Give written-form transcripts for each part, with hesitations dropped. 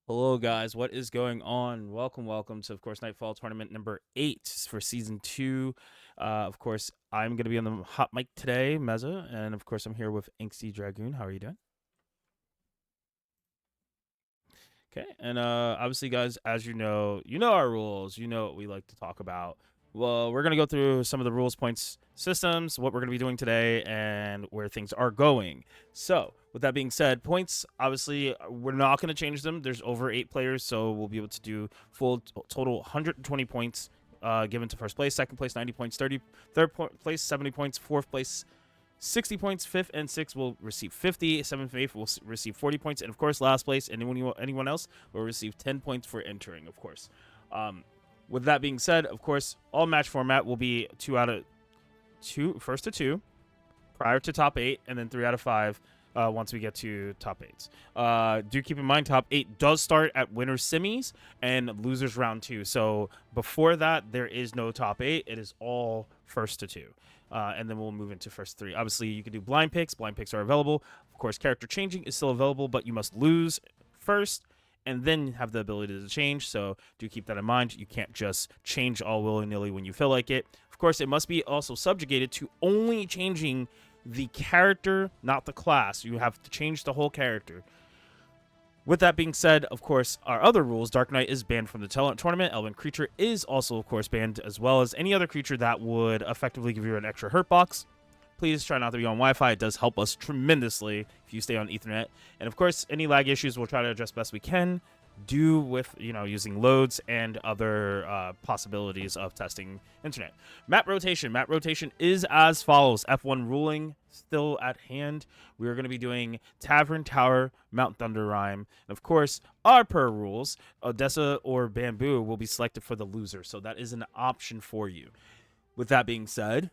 Hello, guys. What is going on? Welcome to, of course, Nightfall tournament number 8 for season 2. Of course, I'm going to be on the hot mic today, Meza, and of course, I'm here with Inksy Dragoon. How are you doing? Okay, and obviously, guys, as you know our rules. You know what we like to talk about. Well, we're gonna go through some of the rules, points, systems, what we're gonna be doing today, and where things are going. So, with that being said, points. Obviously, we're not gonna change them. There's over 8 players, so we'll be able to do full total 120 points. Given to first place, second place 90 points, third place 70 points, fourth place 60 points. Fifth and sixth will receive 50. Seventh and eighth will receive 40 points. And of course, last place, anyone else will receive 10 points for entering, of course. Um, with that being said, of course, all match format will be first to two, prior to top 8, and then 3 out of 5 once we get to top 8s. Do keep in mind, top 8 does start at winners semis and losers round 2. So before that, there is no top 8. It is all first to 2. And then we'll move into first 3. Obviously, you can do blind picks. Blind picks are available. Of course, character changing is still available, but you must lose first and then have the ability to change. So do keep that in mind. You can't just change all willy-nilly when you feel like it. Of course, it must be also subjugated to only changing the character, not the class. You have to change the whole character. With that being said, of course, our other rules, Dark Knight is banned from the tournament. Elven Creature is also, of course, banned, as well as any other creature that would effectively give you an extra hurt box. Please try not to be on Wi-Fi. It does help us tremendously if you stay on Ethernet. And of course, any lag issues we'll try to address best we can. Do with using loads and other possibilities of testing internet. Map rotation. Map rotation is as follows. F1 ruling still at hand. We are going to be doing Tavern, Tower, Mount Thunder Rhyme. And of course, our per rules, Odessa or Bamboo will be selected for the loser. So that is an option for you. With that being said,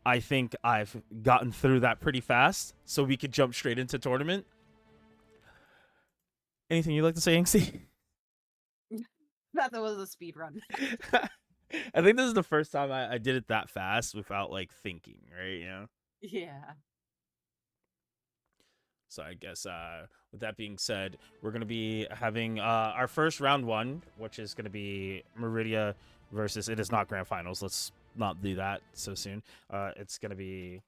I think I've gotten through that pretty fast, so we could jump straight into tournament. Anything you'd like to say, Inksy? That was a speed run. I think this is the first time I did it that fast without like thinking, right? Yeah. So I guess with that being said, we're gonna be having our first round 1, which is gonna be Meridia versus. It is not grand finals. Let's not do that so soon. It's gonna be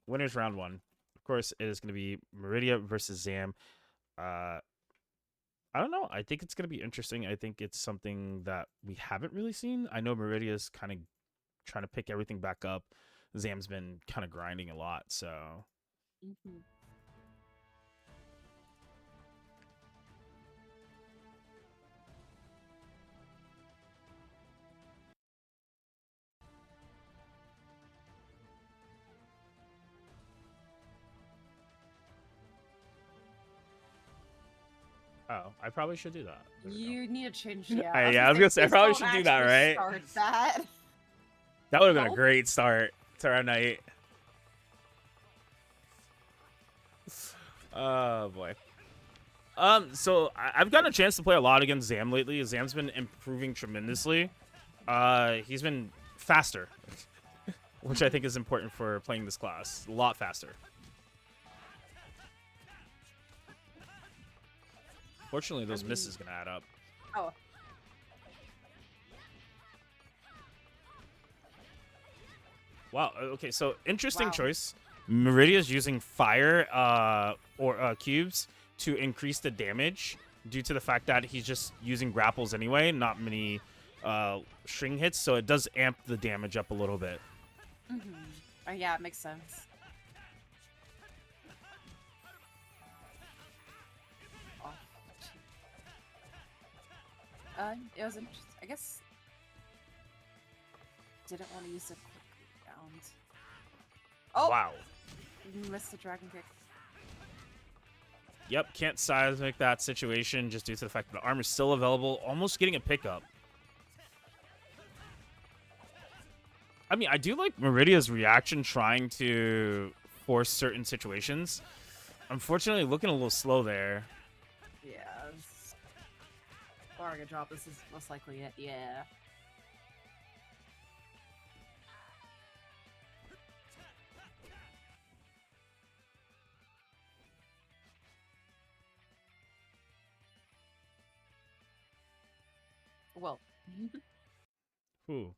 winners round 1. Of course, it is gonna be Meridia versus Zam. I don't know. I think it's going to be interesting. I think it's something that we haven't really seen. I know Meridia's kind of trying to pick everything back up. Zam's been kind of grinding a lot, so. Mm-hmm. Oh, I probably should do that. You need to change. Yeah, I was gonna say I probably should do that, right? Start that. That would have been a great start to our night. Oh boy. So I've gotten a chance to play a lot against Zam lately. Zam's been improving tremendously. He's been faster, which I think is important for playing this class. A lot faster. Fortunately, those misses gonna add up. Oh. Wow. Okay, so interesting choice. Meridia's using fire or cubes to increase the damage due to the fact that he's just using grapples anyway, not many string hits, so it does amp the damage up a little bit. Oh, yeah, it makes sense. It was interesting. I guess didn't want to use a quick round. Oh! Wow. Missed the dragon kick. Yep, can't seismic that situation just due to the fact that the armor's still available, almost getting a pickup. I mean, I do like Meridia's reaction trying to force certain situations. Unfortunately, looking a little slow there. Yeah. Bargain drop, this is most likely it. Yeah. Ooh,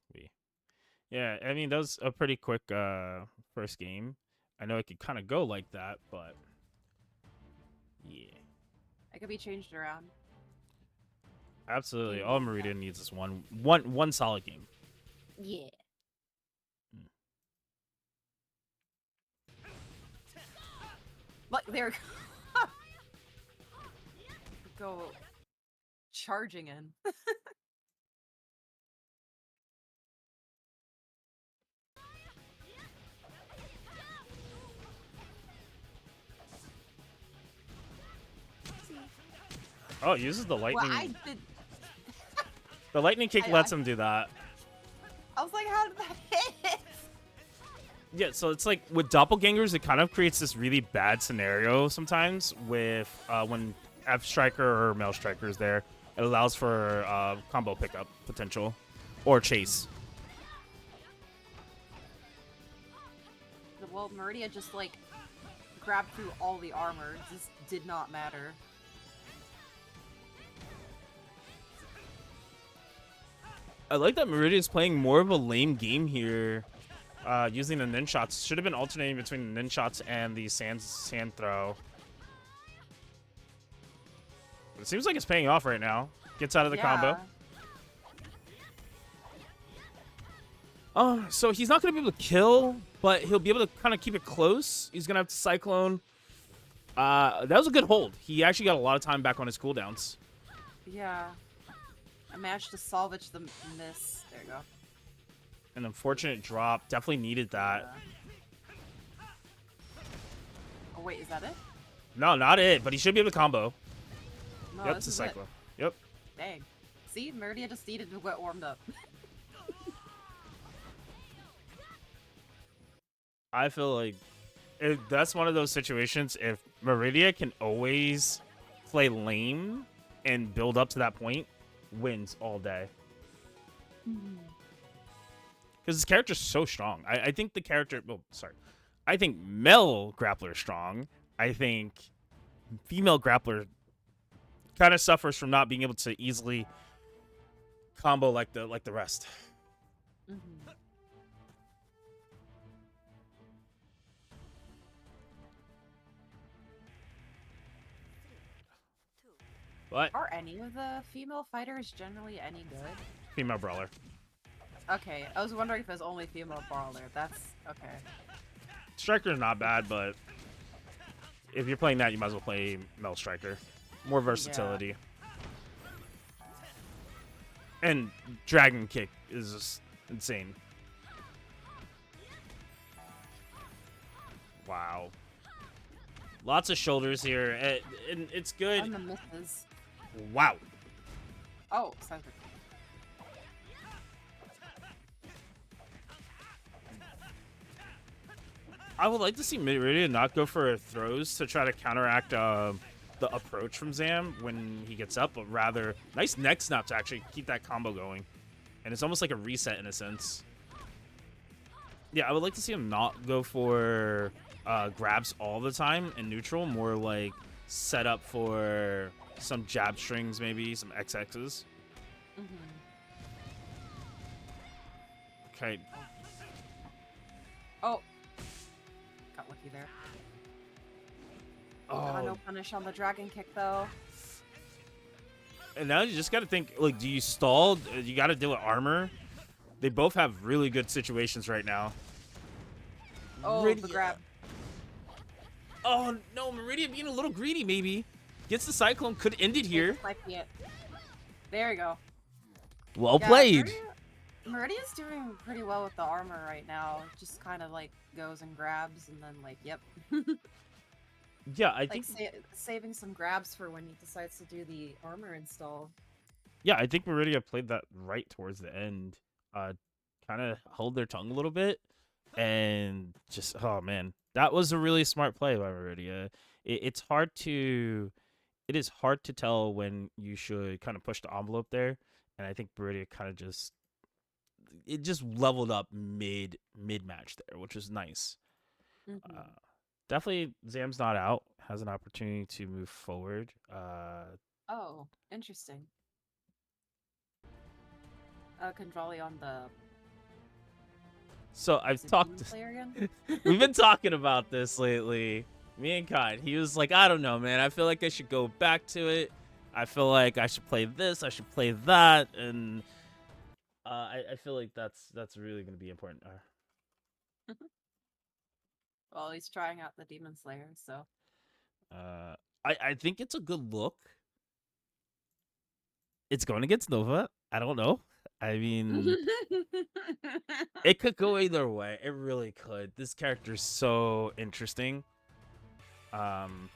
yeah. I mean, that was a pretty quick first game. I know it could kind of go like that, but yeah, It could be changed around. absolutely. Game All mode. Meridian needs is one solid game. Yeah. Mm. Look, there. Go charging in. Oh, it uses the Well, lightning. I did. The lightning kick lets him do that. I was like, how did that hit? Yeah, so it's like with doppelgangers, it kind of creates this really bad scenario sometimes with when F striker or male striker is there. It allows for combo pickup potential or chase. Well, Meridia just like grabbed through all the armor. This did not matter. I like that Meridia is playing more of a lame game here, using the nin shots. Should have been alternating between the nin shots and the sand throw. It seems like it's paying off right now. Gets out of the combo. So he's not going to be able to kill, but he'll be able to kind of keep it close. He's going to have to Cyclone. That was a good hold. He actually got a lot of time back on his cooldowns. Yeah. I managed to salvage the miss. There you go. An unfortunate drop. Definitely needed that. Yeah. Oh, wait, is that it? No, not it, but he should be able to combo. No, Yep, this to is Cyclone. it. Yep. Dang. See, Meridia just needed to get warmed up. I feel like that's one of those situations. If Meridia can always play lame and build up to that point, wins all day. Because his character's so strong. I think the character... Oh, sorry. I think male grappler is strong. I think female grappler kind of suffers from not being able to easily combo like the rest. But Are any of the female fighters generally any good? female brawler. Okay, I was wondering if it was only female brawler. That's okay. Striker's not bad, but if you're playing that, you might as well play male striker. More versatility. Yeah. And dragon kick is just insane. Wow. Lots of shoulders here, and it's good. And the misses. Wow. Oh, sounds good. I would like to see Meridia not go for throws to try to counteract the approach from Zam when he gets up, but rather nice neck snap to actually keep that combo going. And it's almost like a reset in a sense. Yeah, I would like to see him not go for grabs all the time in neutral, more like set up for some jab strings, maybe some XXs. Okay. Oh. Got lucky there. Oh. No punish on the dragon kick, though. And now you just got to think, like, do you stall? You got to deal with armor. They both have really good situations right now. Oh, the grab. Oh, no, Meridia being a little greedy, maybe. Gets the Cyclone, could end it here. Might be it. There you go. Well played. Meridia's doing pretty well with the armor right now. Just kind of, like, goes and grabs, and then, like, yep. Yeah, I like think... saving some grabs for when he decides to do the armor install. Yeah, I think Meridia played that right towards the end. Kind of hold their tongue a little bit. And just, oh, man. That was a really smart play by Meridia. It is hard to tell when you should kind of push the envelope there. And I think Meridia kind of just... It just leveled up mid-match there, which is nice. Definitely, Zam's not out. Has an opportunity to move forward. Oh, interesting. Controlly on the So I've is it Demon talked. Slayer again? We've been talking about this lately. Me and Kai. He was like, I don't know, man. I feel like I should go back to it. I feel like I should play this. I should play that, and I feel like that's really gonna be important. Well, he's trying out the Demon Slayer, so. Uh, I think it's a good look. It's going against Nova. I don't know. I mean, it could go either way. It really could. This character's so interesting. Um,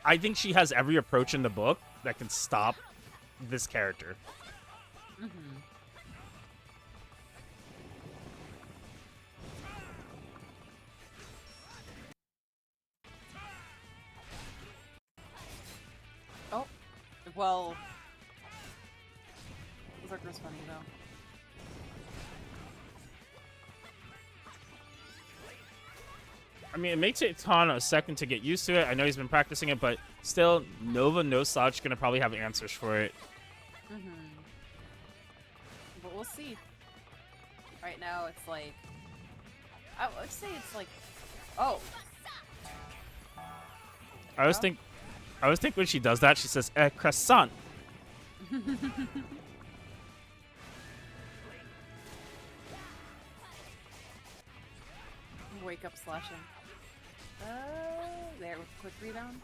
I think she has every approach in the book that can stop this character. Mm-hmm. Oh, well, Berserker's funny though. I mean, it makes it ton a second to get used to it. I know he's been practicing it, but still, Nova no slouch gonna probably have answers for it. Mm-hmm. But we'll see. Right now, it's like I would say it's like, oh, I always think, when she does that, she says croissant. wake up slashing. There with quick rebound.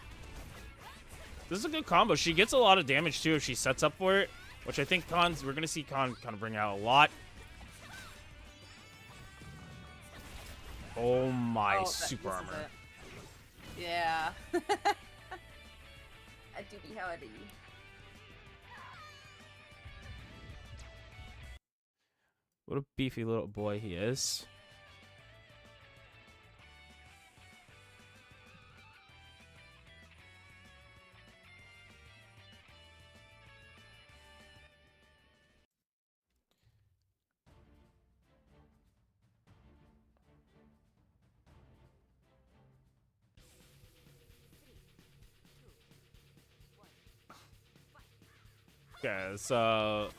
This is a good combo. She gets a lot of damage too if she sets up for it, which I think we're gonna see Khan kind of bring out a lot. Oh my, super armor. Yeah. I do be howdy. What a beefy little boy he is. Okay, so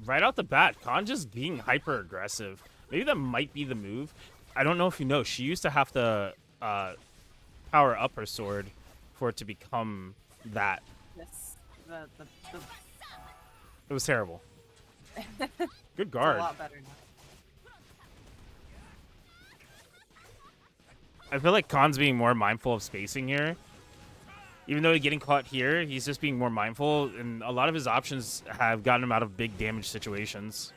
right out the bat, Khan just being hyper aggressive. Maybe that might be the move. I don't know if you know. She used to have to power up her sword for it to become that. Yes. The It was terrible. Good It's guard. a lot better now. I feel like Khan's being more mindful of spacing here. Even though he's getting caught here, he's just being more mindful, and a lot of his options have gotten him out of big damage situations.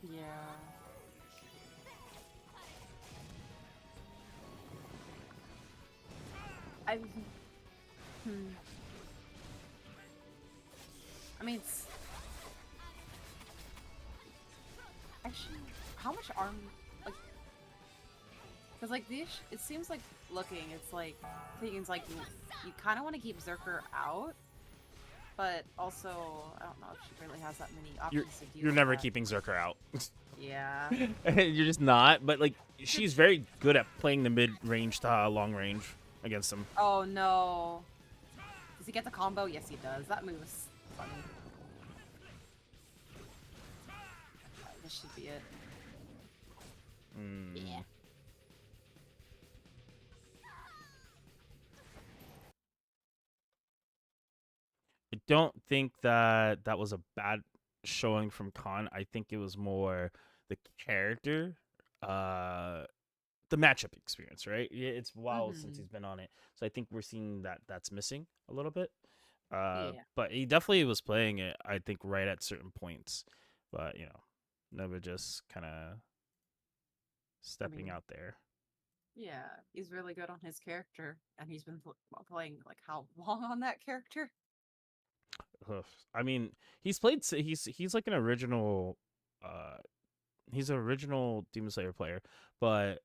Yeah. I. Hmm. I mean, actually, how much arm? Like, because like these, it seems like looking. It's like things like you kind of want to keep Zerker out, but also I don't know if she really has that many options to do. You're never that. keeping Zerker out. Yeah. You're just not. But like, she's very good at playing the mid-range to long range against him. Oh no. Does he get the combo? Yes, he does. That move is funny. This should be it. Yeah. I don't think that was a bad showing from Khan. I think it was more the character, the matchup experience, right? Yeah, it's a while since he's been on it, so I think we're seeing that's missing a little bit. Yeah. But he definitely was playing it, I think, right at certain points. But Nova just kind of stepping out there. Yeah, he's really good on his character, and he's been playing like how long on that character? Ugh. I mean, he's played. He's like an original. Uh, he's an original Demon Slayer player, but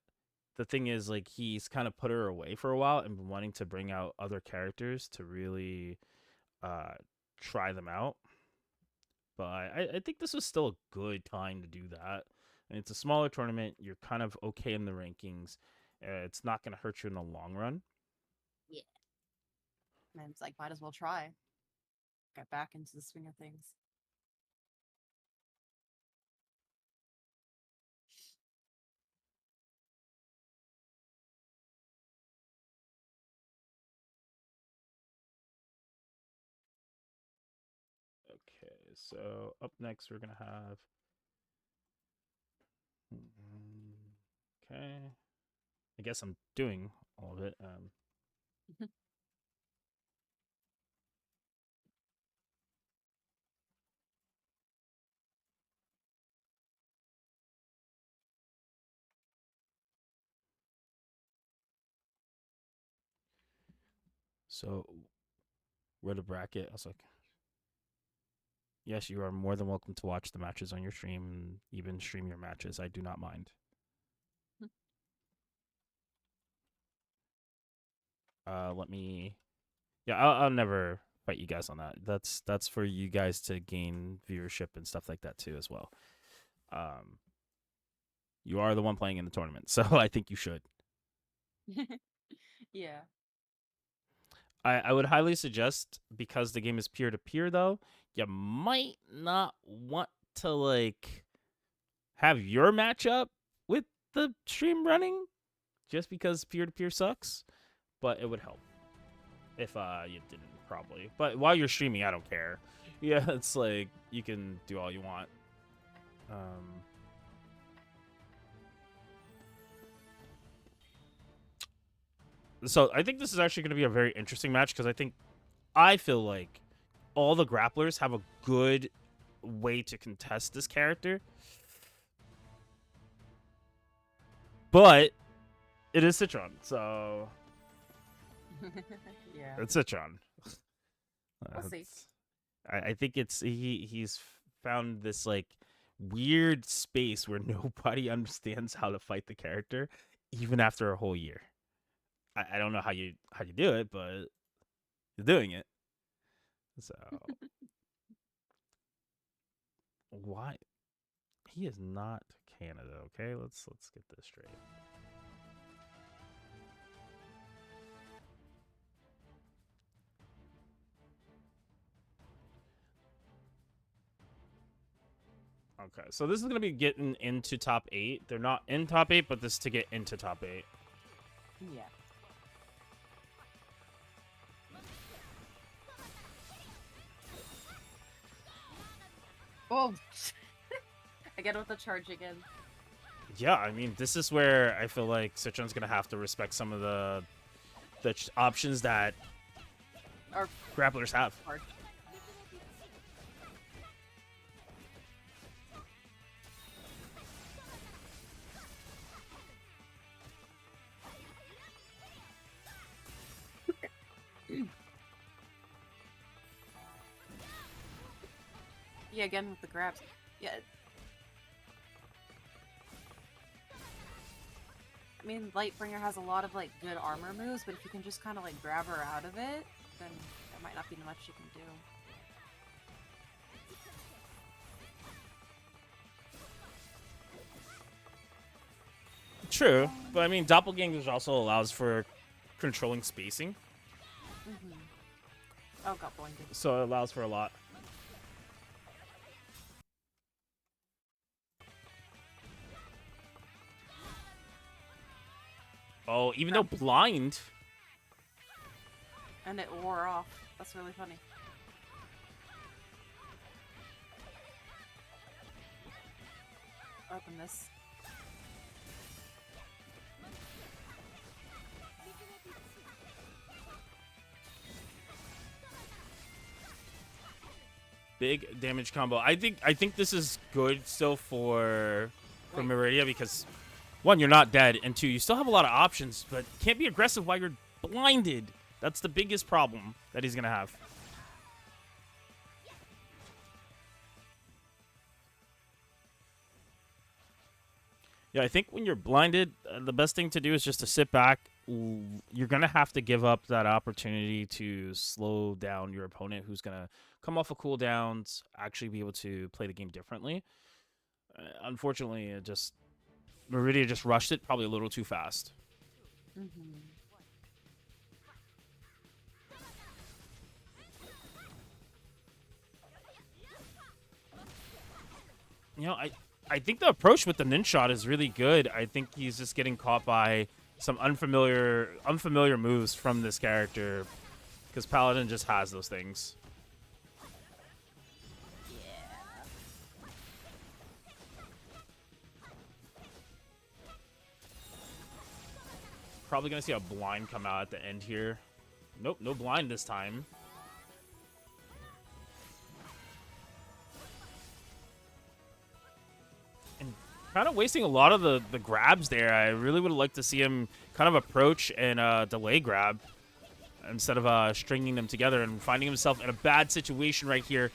the thing is, like, he's kind of put her away for a while and been wanting to bring out other characters to really uh try them out. But I think this was still a good time to do that. And it's a smaller tournament. You're kind of okay in the rankings. It's not going to hurt you in the long run. Yeah. And it's like, might as well try. Get back into the swing of things. Okay, so up next we're gonna have. Okay, I guess I'm doing all of it. So where to bracket? I was like, yes, you are more than welcome to watch the matches on your stream, even stream your matches. I do not mind. Let me. Yeah, I'll never fight you guys on that. That's for you guys to gain viewership and stuff like that too, as well. Um, you are the one playing in the tournament, so I think you should. Yeah. I would highly suggest, because the game is peer to peer, though, you might not want to like have your matchup with the stream running, just because peer to peer sucks. But it would help if you didn't, probably. But while you're streaming, I don't care. Yeah, it's like you can do all you want. So I think this is actually going to be a very interesting match, because I feel like all the grapplers have a good way to contest this character, but it is Citron, so Yeah. it's Citron. We'll see. I think he's found this like weird space where nobody understands how to fight the character, even after a whole year. I don't know how you do it, but you're doing it. So why he is not Canada? Okay, let's get this straight. Okay, so this is gonna be getting into top 8. They're not in top 8, but this is to get into top 8. Yeah. Oh, I get with the charge again. Yeah, I mean, this is where I feel like Citron's gonna have to respect some of the options that Or grapplers have. charge. Yeah, again with the grabs. Yeah. I mean, Lightbringer has a lot of like good armor moves, but if you can just kind of like grab her out of it, then there might not be much you can do. True, but I mean, Doppelganger also allows for controlling spacing. Oh, got blinded. So it allows for a lot. Oh, even though blind. And it wore off. That's really funny. Open this. Big damage combo. I think this is good still for Meridia, because one, you're not dead, and two, you still have a lot of options, but can't be aggressive while you're blinded. That's the biggest problem that he's gonna have. Yeah, I think when you're blinded, the best thing to do is just to sit back. You're going to have to give up that opportunity to slow down your opponent, who's going to come off of cooldowns, actually be able to play the game differently. Unfortunately, Meridia just rushed it probably a little too fast. You know, I think the approach with the ninja shot is really good. I think he's just getting caught by some unfamiliar moves from this character because Paladin just has those things. Yeah. Probably gonna see a blind come out at the end here. Nope, no blind this time. And kind of wasting a lot of the grabs there. I really would have liked to see him kind of approach and delay grab instead of stringing them together and finding himself in a bad situation right here,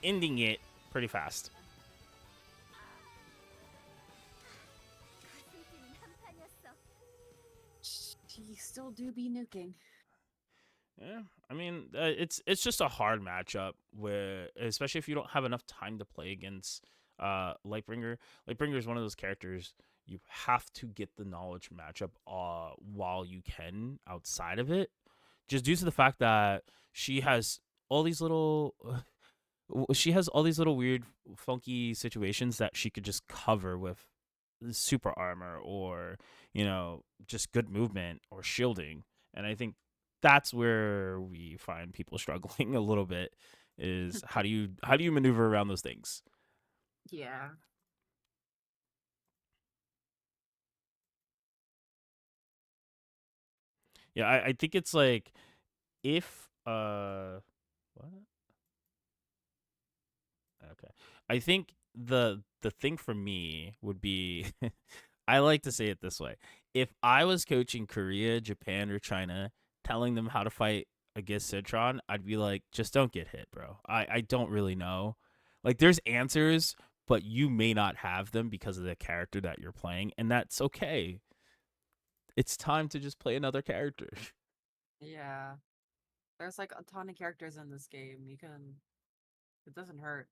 ending it pretty fast. He still do be nuking. Yeah, I mean, it's just a hard matchup where, especially if you don't have enough time to play against Lightbringer. Lightbringer is one of those characters you have to get the knowledge matchup while you can outside of it, just due to the fact that she has all these little. She has all these little weird, funky situations that she could just cover with super armor or, just good movement or shielding. And I think that's where we find people struggling a little bit is how do you maneuver around those things? Yeah. Yeah, I think it's like if what? Okay. I think the thing for me would be I like to say it this way. If I was coaching Korea, Japan, or China, telling them how to fight against Citron, I'd be like, just don't get hit, bro. I don't really know. Like there's answers, but you may not have them because of the character that you're playing, and that's okay. It's time to just play another character. Yeah. There's like a ton of characters in this game. It doesn't hurt.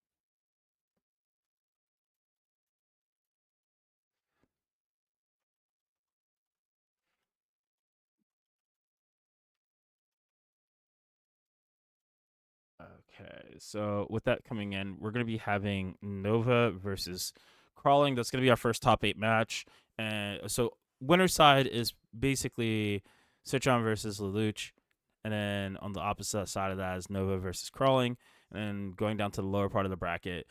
Okay, so with that coming in, we're going to be having Nova versus Crawling. That's going to be our first top 8 match. And so winner's side is basically Citron versus Lelouch. And then on the opposite side of that is Nova versus Crawling. And then going down to the lower part of the bracket,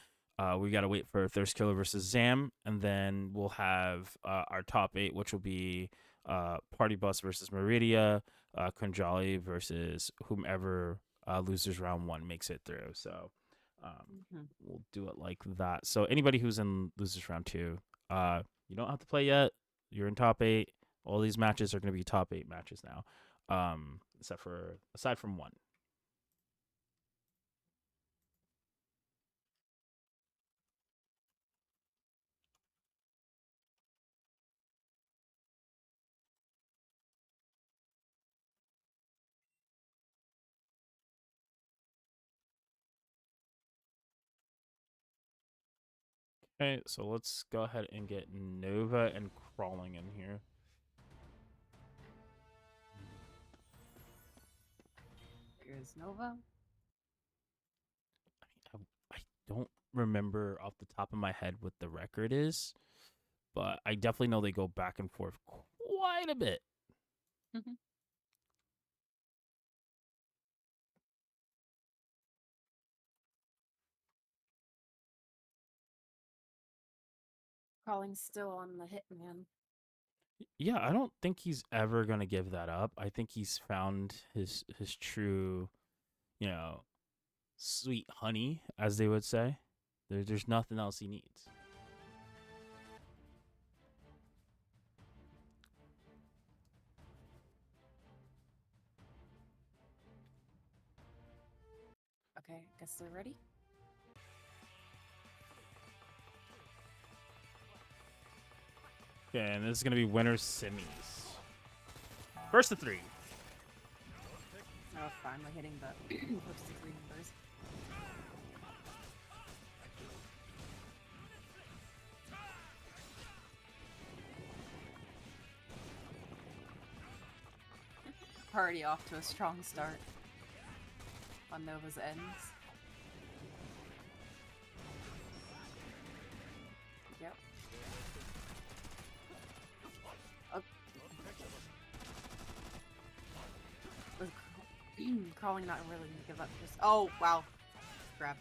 we got to wait for Thirst Killer versus Zam. And then we'll have our top 8, which will be Party Bus versus Meridia, Kunjali versus whomever losers round 1 makes it through. So we'll do it like that. So anybody who's in losers round 2, you don't have to play yet. You're in top 8. All these matches are going to be top 8 matches now, aside from one. Okay, so let's go ahead and get Nova and Crawling in here. Here's Nova. I don't remember off the top of my head what the record is, but I definitely know they go back and forth quite a bit. Crawling's still on the Hitman. Yeah, I don't think he's ever gonna give that up. I think he's found his true, you know, sweet honey, as they would say. There's nothing else he needs. Okay, guess they're ready. Okay, and this is gonna be winner semis. First of 3. Oh, finally hitting the first 3 numbers. Already off to a strong start on Nova's ends. Crawling not really gonna give up. Just oh wow, grab.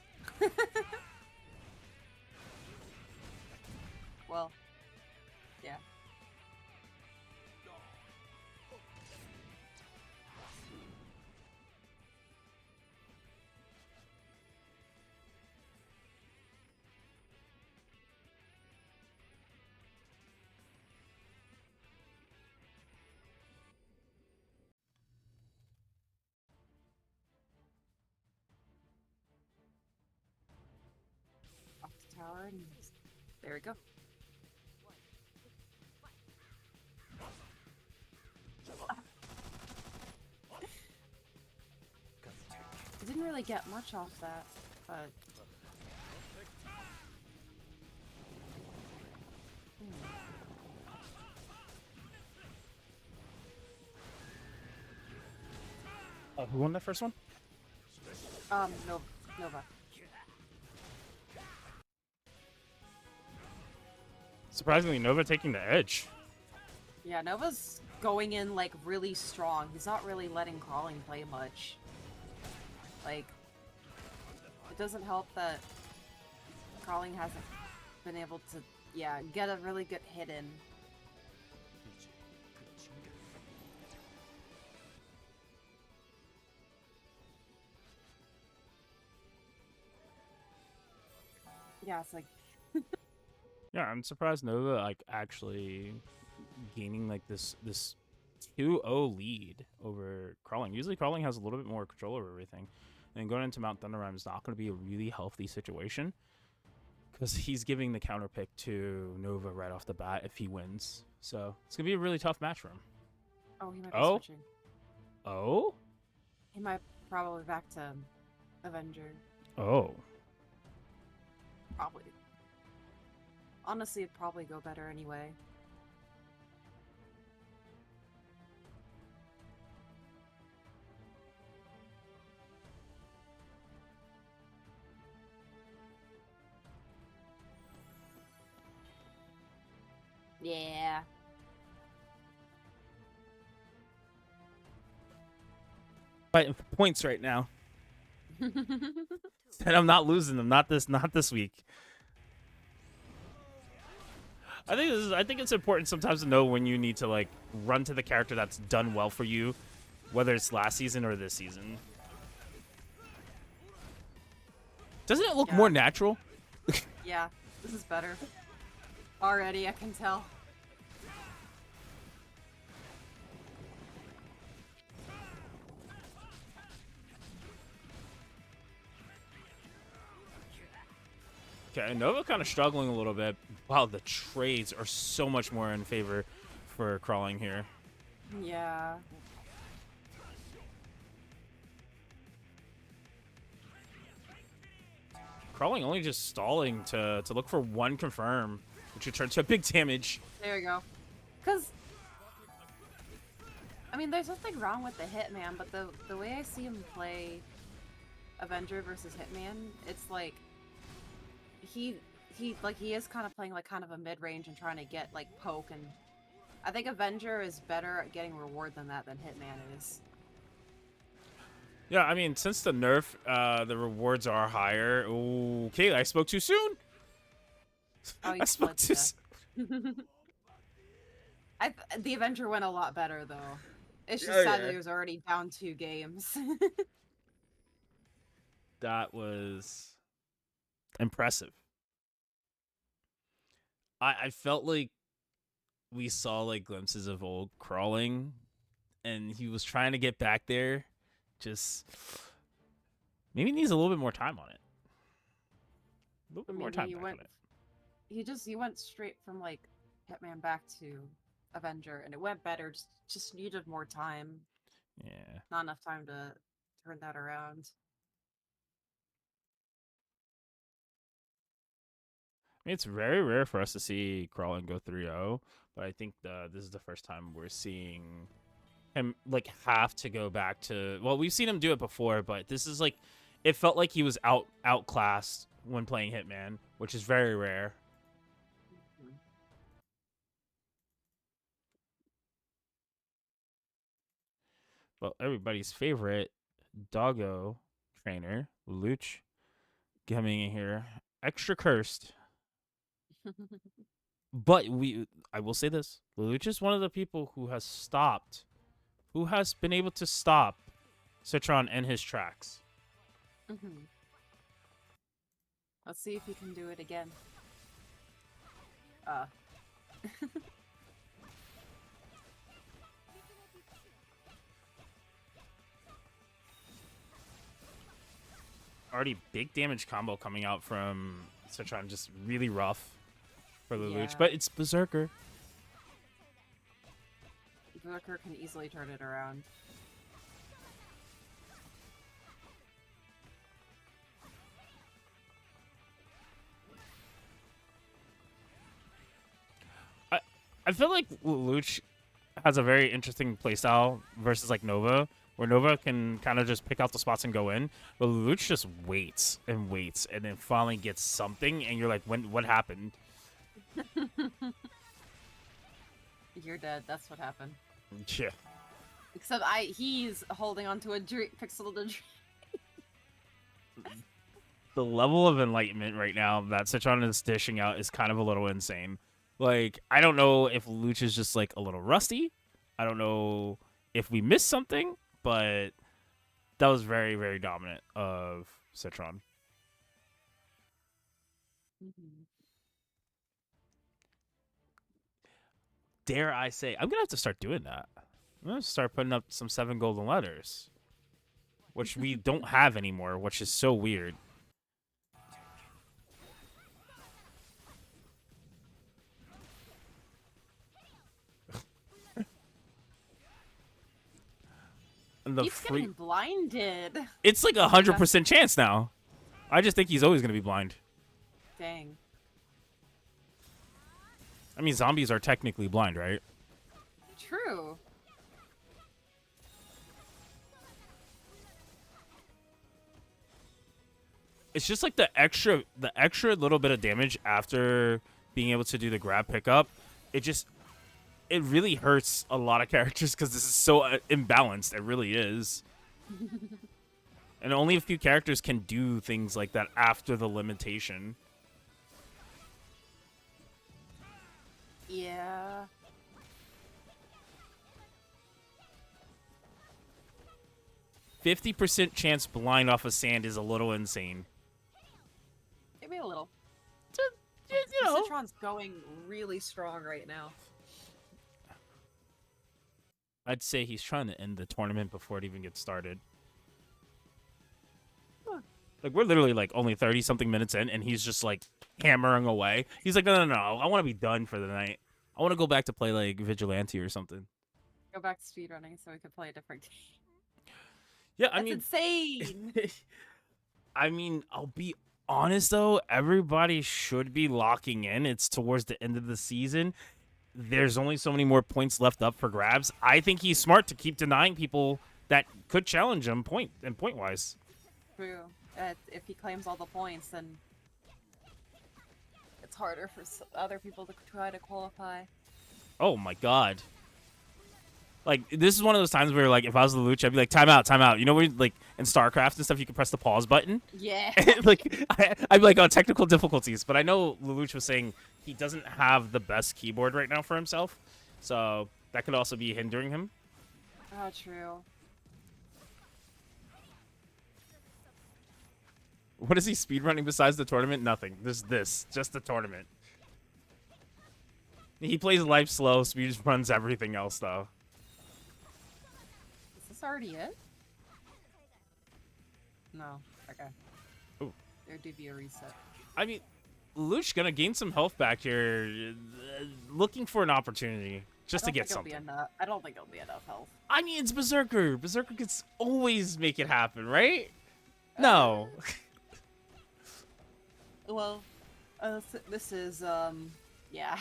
Well, yeah. Off the tower and there we go. I didn't really get much off that, but Who won that first one? no, Nova. Surprisingly, Nova taking the edge. Yeah, Nova's going in like really strong. He's not really letting Crawling play much. Like, it doesn't help that Crawling hasn't been able to, yeah, get a really good hit in. Yeah, it's like, Yeah, I'm surprised Nova like actually gaining like this 2-0 lead over Crawling. Usually Crawling has a little bit more control over everything. And going into Mount Thunderrime is not going to be a really healthy situation because he's giving the counter pick to Nova right off the bat if he wins. So it's going to be a really tough match for him. oh, he might be Oh? switching. Oh? He might probably back to Avenger. Oh. Probably. Honestly, it'd probably go better anyway. Yeah. Fighting for points right now. And I'm not losing them. Not this week. I think it's important sometimes to know when you need to like run to the character that's done well for you, whether it's last season or this season. Doesn't it look Yeah. more natural? Yeah, this is better. Already, I can tell. Okay, Nova kind of struggling a little bit. Wow, the trades are so much more in favor for Crawling here. Yeah. Crawling only just stalling to look for one confirm, which would turn to a big damage. There we go. Because, I mean, there's nothing wrong with the Hitman, but the way I see him play Avenger versus Hitman, it's like he is kind of playing like kind of a mid-range and trying to get like poke, and I think Avenger is better at getting reward than Hitman is. Yeah, I mean, since the nerf, the rewards are higher. Okay, I spoke too soon. Oh, you I spoke too soon. The Avenger went a lot better though. It's just sad that he was already down 2 games. That was impressive. I felt like we saw like glimpses of old Crawling, and he was trying to get back there. Just maybe needs a little bit more time on it. A little bit more time back on it. He went straight from like Hitman back to Avenger, and it went better. Just needed more time. Yeah. Not enough time to turn that around. I mean, it's very rare for us to see Crawling go 3-0, but I think this is the first time we're seeing him like have to go back to. Well, we've seen him do it before, but this is like it felt like he was outclassed when playing Hitman, which is very rare. Well, everybody's favorite doggo trainer, Luch, coming in here, extra cursed. But I will say this: Luch is one of the people who has been able to stop Citron in his tracks. Let's see if he can do it again. Uh. Already big damage combo coming out from Citron, just really rough for the Luch, but it's Berserker. Berserker can easily turn it around. I feel like Luch has a very interesting playstyle versus like Nova, where Nova can kind of just pick out the spots and go in, but Luch just waits and waits and then finally gets something, and you're like, what happened? You're dead. That's what happened. Yeah. Except he's holding onto a pixel to The level of enlightenment right now that Citron is dishing out is kind of a little insane. Like, I don't know if Luch is just like a little rusty. I don't know if we missed something, but that was very, very dominant of Citron. Dare I say, I'm gonna have to start doing that. I'm gonna start putting up some 7 golden letters, which we don't have anymore, which is so weird. And he's getting blinded. It's like 100% chance now. I just think he's always gonna be blind. Dang. I mean, zombies are technically blind, right? True. It's just like the extra little bit of damage after being able to do the grab pickup. It really hurts a lot of characters because this is so imbalanced. It really is. And only a few characters can do things like that after the limitation. Yeah. %50 chance blind off of sand is a little insane. Maybe a little. You know. Citron's going really strong right now. I'd say he's trying to end the tournament before it even gets started. Huh. Like, we're literally like only 30-something minutes in, and he's just like hammering away. He's like, no. I want to be done for the night. I want to go back to play like Vigilante or something. Go back to speedrunning so we could play a different game. Yeah, That's insane. I mean, I'll be honest though, everybody should be locking in. It's towards the end of the season. There's only so many more points left up for grabs. I think he's smart to keep denying people that could challenge him point wise. True. If he claims all the points, then it's harder for other people to try to qualify. Oh my god. Like, this is one of those times where, like, if I was the Luch, I'd be like, time out. You know, where, like, in StarCraft and stuff, you can press the pause button? Yeah. Like, I'd be like, oh, technical difficulties. But I know Lelouch was saying he doesn't have the best keyboard right now for himself. So that could also be hindering him. Oh, true. What is he speedrunning besides the tournament? Nothing. Just the tournament. He plays life slow, speedruns everything else, though. Is this already it? No. Okay. Ooh. There'd be a reset. I mean, Luch gonna gain some health back here, looking for an opportunity just to get something. I don't think it'll be enough health. I mean, it's Berserker. Berserker can always make it happen, right? No. Well, this is, yeah.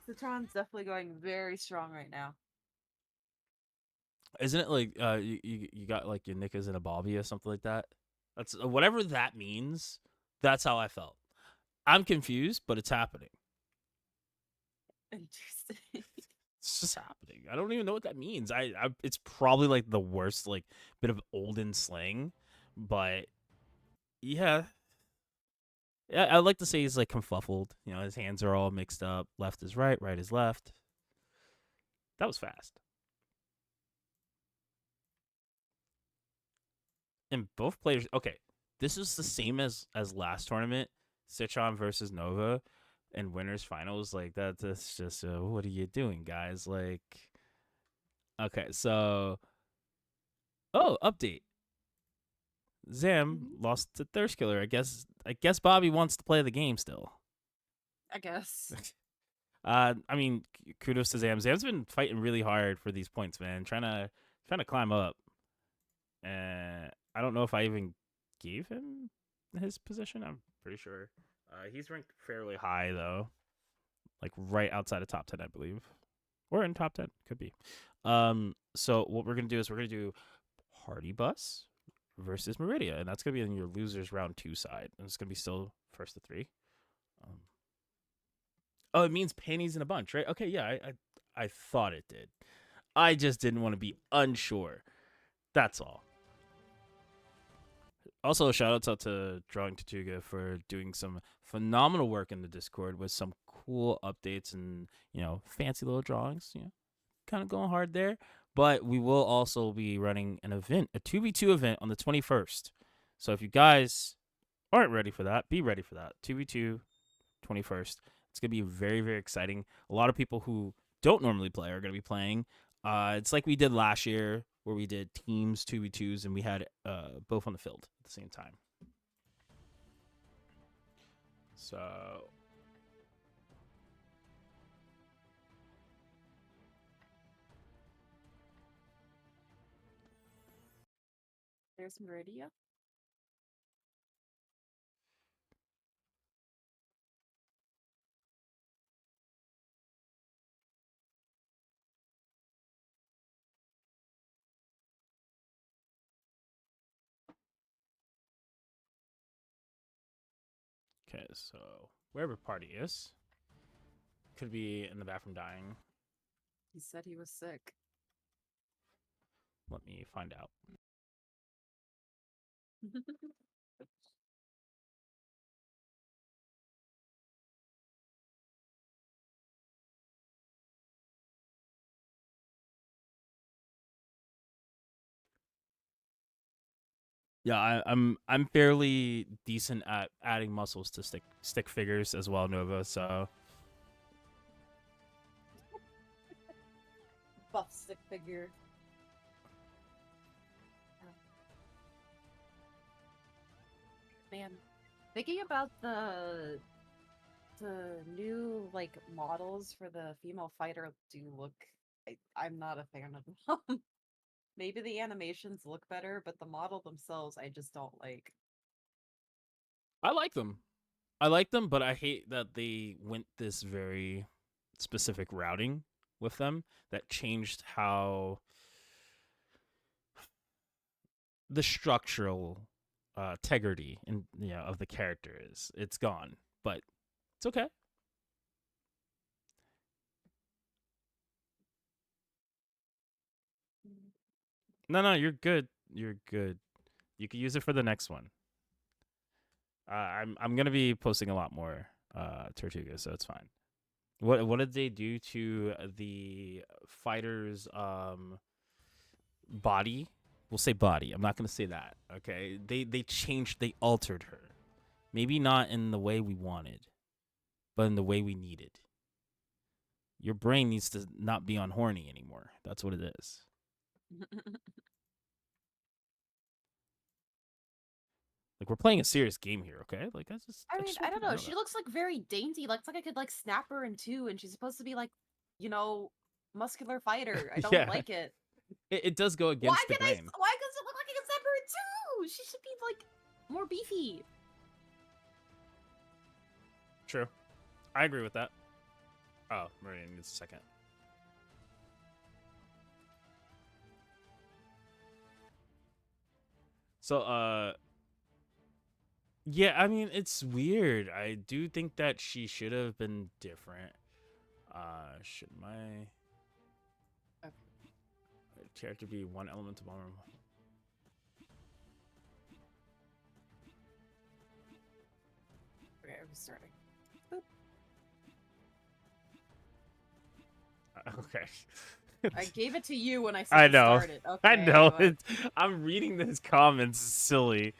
Citron's definitely going very strong right now. Isn't it like you got like your nick is in a bobby or something like that? That's whatever that means. That's how I felt. I'm confused, but it's happening. Interesting. It's just happening. I don't even know what that means. It's probably like the worst like bit of olden slang, but yeah. Yeah, I like to say he's like confuffled. You know, his hands are all mixed up. Left is right, right is left. That was fast. And both players. Okay, this is the same as last tournament. Sichon versus Nova, and winners finals. Like that's just what are you doing, guys? Like, okay, so update. Zam Mhm. lost to Thirst Killer. I guess Bobby wants to play the game still. I guess. I mean, kudos to Zam. Zam's been fighting really hard for these points, man. Trying to climb up. And I don't know if I even gave him his position. I'm pretty sure. He's ranked fairly high though, like right outside of top 10, I believe, or in top 10, could be. So what we're gonna do is we're gonna do Party Bus versus Meridia, and that's gonna be in your losers round 2 side, and it's gonna be still first to 3. Um, oh, it means panties in a bunch, right? Okay, yeah, I thought it did. I just didn't want to be unsure. That's all. Also, shout outs out to Drawing Tatuga for doing some phenomenal work in the Discord with some cool updates and fancy little drawings. Kind of going hard there. But we will also be running an event, a 2v2 event on the 21st. So if you guys aren't ready for that, be ready for that. 2v2, 21st. It's going to be very, very exciting. A lot of people who don't normally play are going to be playing. It's like we did last year where we did teams 2v2s and we had both on the field at the same time. So There's Meridia. okay, so wherever party is, could be in the bathroom dying. He said he was sick. Let me find out. Yeah, I'm fairly decent at adding muscles to stick figures as well, Nova. So Buff stick figure. Man, thinking about the new like models for the female fighter do look. I'm not a fan of them. Maybe the animations look better, but the model themselves I just don't like. I like them. I like them, but I hate that they went this very specific routing with them that changed how the structural integrity and of the character is. It's gone, but it's okay. No, you're good. You're good. You can use it for the next one. I'm gonna be posting a lot more Tortuga, so it's fine. What did they do to the fighter's body? We'll say body. I'm not gonna say that. Okay. They changed. They altered her. Maybe not in the way we wanted, but in the way we needed. Your brain needs to not be on horny anymore. That's what it is. Like we're playing a serious game here, okay? Like I I mean, just I want don't you to know. know She that. looks like very dainty. Like it's like I could like snap her in two, and she's supposed to be like, you know, muscular fighter. I don't Yeah, like it. it does go Why against the can I? grain. Why does it look like I can snap her in two? She should be like more beefy. True. I agree with that. Oh, Meridian needs a second. So, yeah, I mean, it's weird. I do think that she should have been different. Should my Character be one elemental bomber. Okay, I'm starting. Okay. I gave it to you when I said I to know. start it. Okay, I know. but I'm reading these comments. It's silly.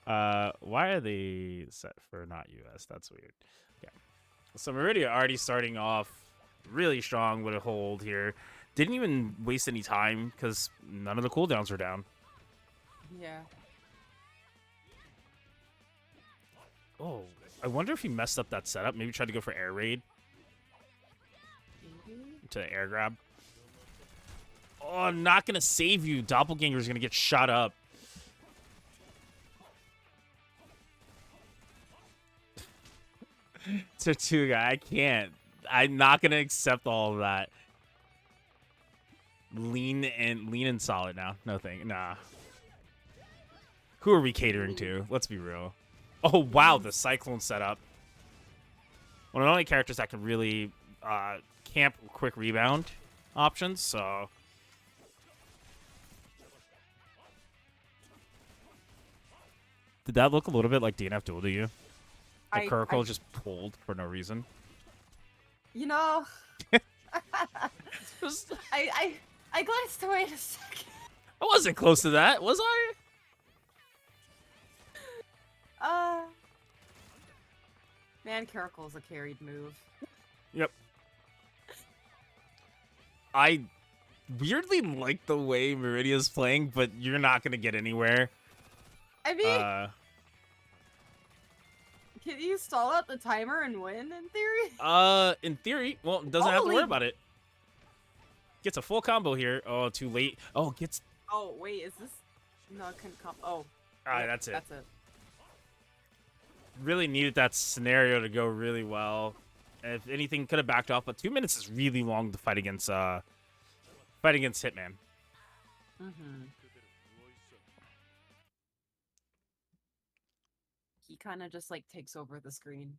Why are they set for not US? That's weird. Okay. So Meridia already starting off really strong with a hold here. Didn't even waste any time because none of the cooldowns were down. yeah. Oh, I wonder if he messed up that setup. Maybe tried to go for air raid Maybe? to air grab. Oh, not going to save you. Doppelganger's going to get shot up. Tortuga, I can't. I'm not going to accept all of that. Lean and solid now. No thing. Nah. Who are we catering to? Let's be real. Oh, wow. The Cyclone setup. One of the only characters that can really camp quick rebound options, so... Did that look a little bit like DNF Duel to you? The Kurkle just pulled for no reason. You know, I glanced away in a second. I wasn't close to that, was I? Man, Curacle's a carried move. Yep. I weirdly like the way Meridia's playing, but you're not gonna get anywhere. I mean, can you stall out the timer and win in theory? In theory, well, doesn't have to worry about it. Gets a full combo here. Oh, too late. Oh, gets. Oh wait, is this? No, it couldn't come. Oh. Alright, that's it. That's it. Really needed that scenario to go really well. And if anything, could have backed off, but 2 minutes is really long to fight against Hitman. Mm-hmm. He kind of just like takes over the screen.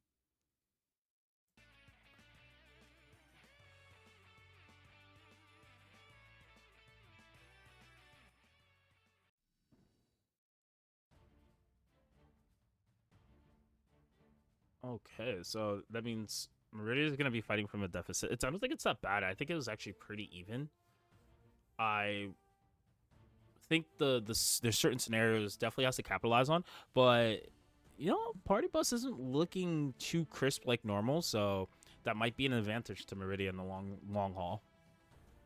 Okay, so that means Meridia is going to be fighting from a deficit. I don't think it's that bad. I think it was actually pretty even. I think there's certain scenarios definitely has to capitalize on, but you know, Party Bus isn't looking too crisp like normal, so that might be an advantage to Meridia in the long haul.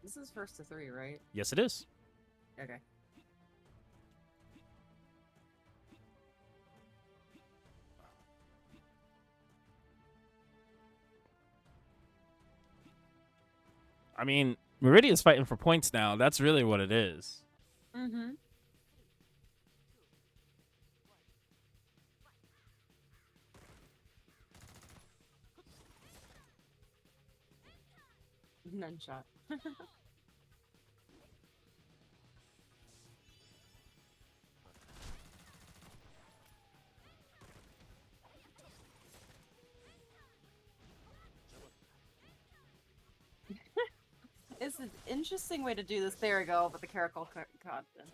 This is first to 3, right? Yes, it is. Okay. I mean, Meridia's fighting for points now. That's really what it is. Mm-hmm. None shot. It's an interesting way to do this. There we go, but the Caracal caught them.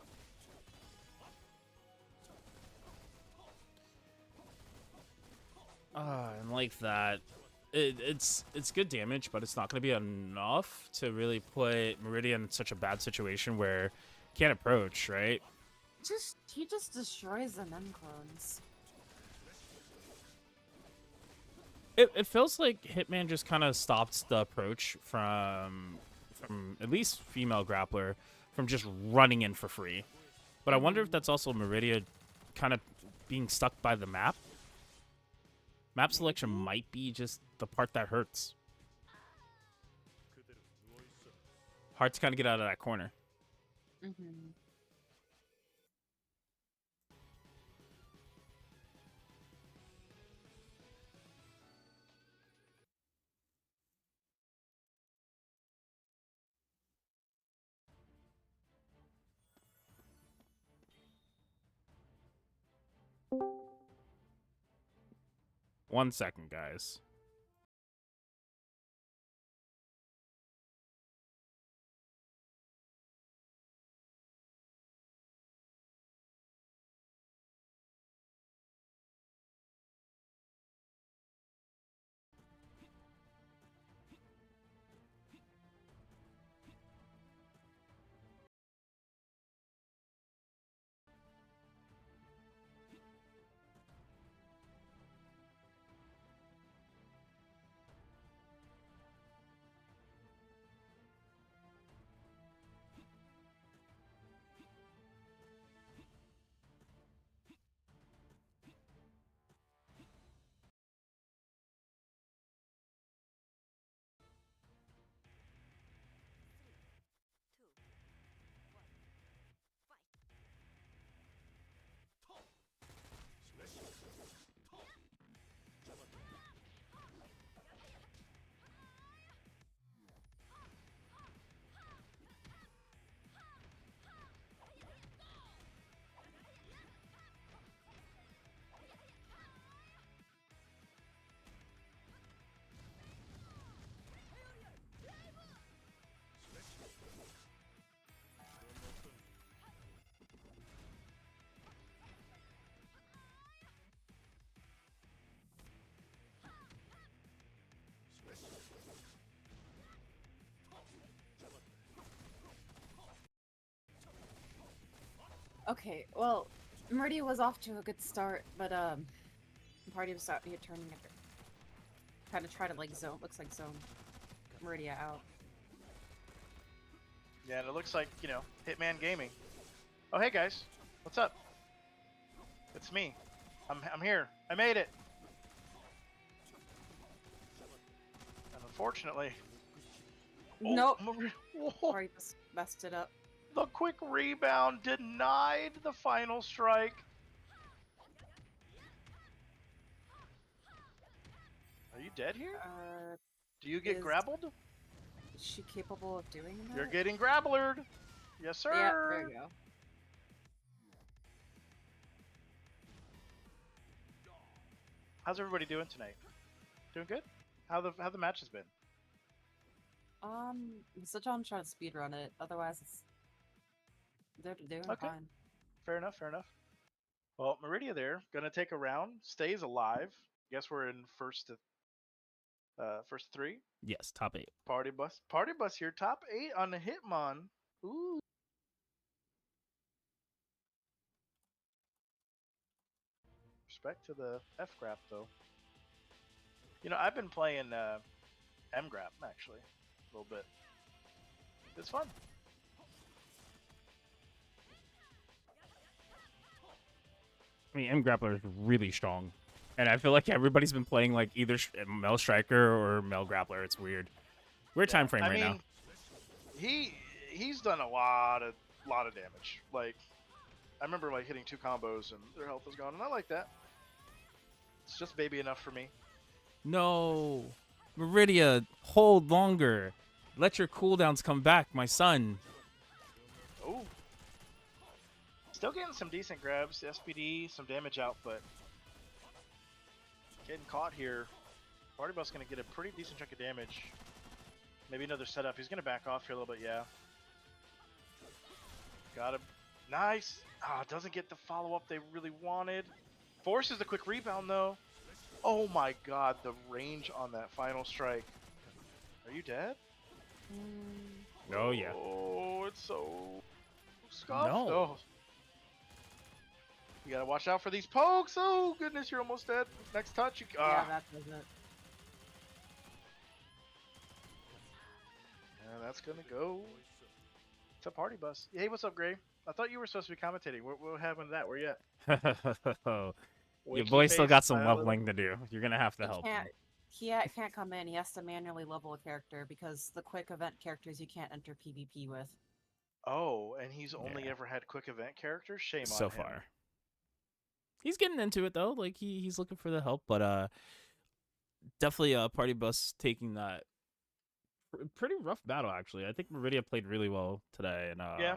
And like that, it's good damage, but it's not going to be enough to really put Meridia in such a bad situation where he can't approach, right? He just destroys the Nun clones. It feels like Hitman just kind of stopped the approach from at least female grappler from just running in for free. But I wonder if that's also Meridia kind of being stuck by the map. Map selection might be just the part that hurts. Hard to kind of get out of that corner. Mm-hmm. One second, guys. Okay, well, Meridia was off to a good start, but party was out here turning it. Kind of try to like zone. Looks like zone Meridia out. Yeah, and it looks like, Hitman Gaming. Oh, hey guys. What's up? It's me. I'm here. I made it. And unfortunately, Nope. Whoa, Party just messed it up. the quick rebound denied the final strike. Are you dead here? Do you get Is grappled? she capable of doing that? You're getting grapplered. Yes, sir. Yeah, there you go. How's everybody doing tonight? Doing good? How the match has been? Such on trying to speedrun it. Otherwise, they're doing Okay. fine. Fair enough. Fair enough. Well, Meridia there, gonna take a round, stays alive. Guess we're in first three. Yes, top 8. Party bus here, top 8 on the Hitmon. Ooh. Respect to the F grab though. I've been playing M grab actually a little bit. It's fun. I mean, M Grappler is really strong, and I feel like everybody's been playing like either Mel Striker or Mel Grappler. It's weird. Weird time frame right now. He's done a lot of damage. Like I remember like hitting 2 combos and their health was gone, and I like that. It's just baby enough for me. No, Meridia, hold longer. Let your cooldowns come back, my son. Oh. Still getting some decent grabs, SPD, some damage out, but getting caught here. Party Bus going to get a pretty decent chunk of damage. Maybe another setup. He's going to back off here a little bit, yeah. Got him. Nice. Doesn't get the follow-up they really wanted. Forces the quick rebound, though. Oh my god, the range on that final strike. Are you dead? Oh, yeah. Oh, it's so scuffed. No. Oh. You gotta watch out for these pokes. Oh, goodness, you're almost dead. Next touch. Yeah, that does it. And that's gonna go to Party Bus. Hey, what's up, Gray? I thought you were supposed to be commentating. What happened to that? Where you at? Your boy still got some leveling to do. You're gonna have to He help can't. him. He can't come in. He has to manually level a character because the quick event characters you can't enter PvP with. Oh, and he's only ever had quick event characters? Shame on him. So far. He's getting into it though. Like he's looking for the help, but definitely Party Bus taking that pretty rough battle actually. I think Meridia played really well today, and yeah.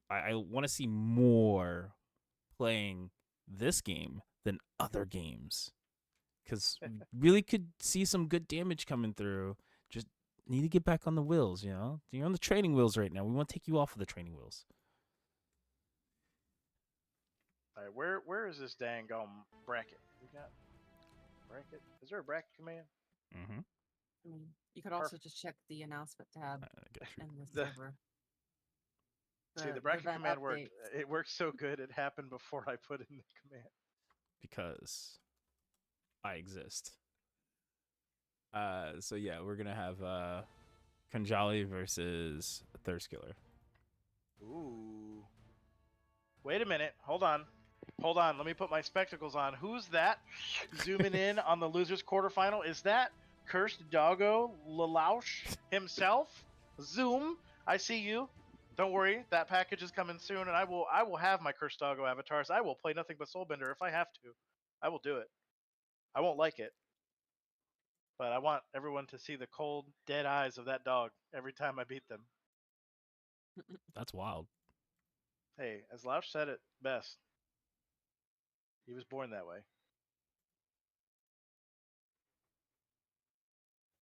I want to see more playing this game than other games, because really could see some good damage coming through. Just need to get back on the wheels. You're on the training wheels right now. We want to take you off of the training wheels. All right, where is this dang bracket? We got bracket. Is there a bracket command? Mm-hmm. You could also just check the announcement tab in the server. See, the bracket command worked. It worked so good, it happened before I put in the command. Because I exist. So yeah, we're gonna have Kanjali versus Thirskiller. Ooh. Wait a minute. Hold on. Let me put my spectacles on. Who's that? Zooming in on the losers quarterfinal. Is that Cursed Doggo Lelouch himself? Zoom. I see you. Don't worry. That package is coming soon, and I will have my Cursed Doggo avatars. I will play nothing but Soulbender if I have to. I will do it. I won't like it, but I want everyone to see the cold, dead eyes of that dog every time I beat them. That's wild. Hey, as Louch said it best, he was born that way.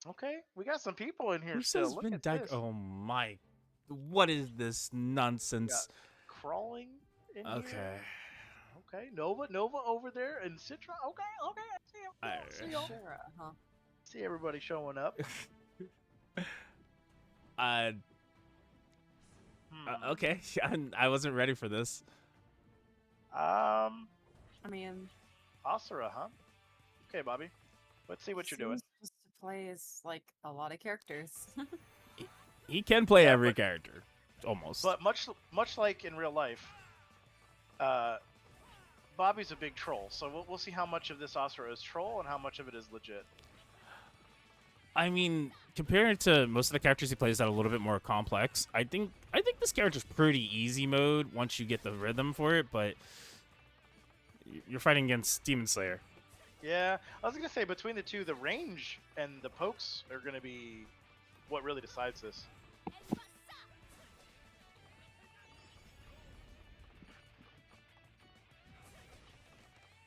Okay, we got some people in here Who still. says Look at this. Oh my! What is this nonsense? Crawling in Okay. here. Okay, Nova over there, and Citra. Okay, I see him. Sure, huh? See everybody showing up. Okay, I wasn't ready for this. I mean, Asura, huh? Okay, Bobby. Let's see what you're doing. seems just to play as like a lot of characters. He can play Yeah, every character, almost. but much like in real life, uh, Bobby's a big troll. So we'll see how much of this Asura is troll and how much of it is legit. I mean, compared to most of the characters he plays that are a little bit more complex, I think this character's pretty easy mode once you get the rhythm for it. But you're fighting against Demon Slayer. Yeah, I was gonna say between the two, the range and the pokes are gonna be what really decides this.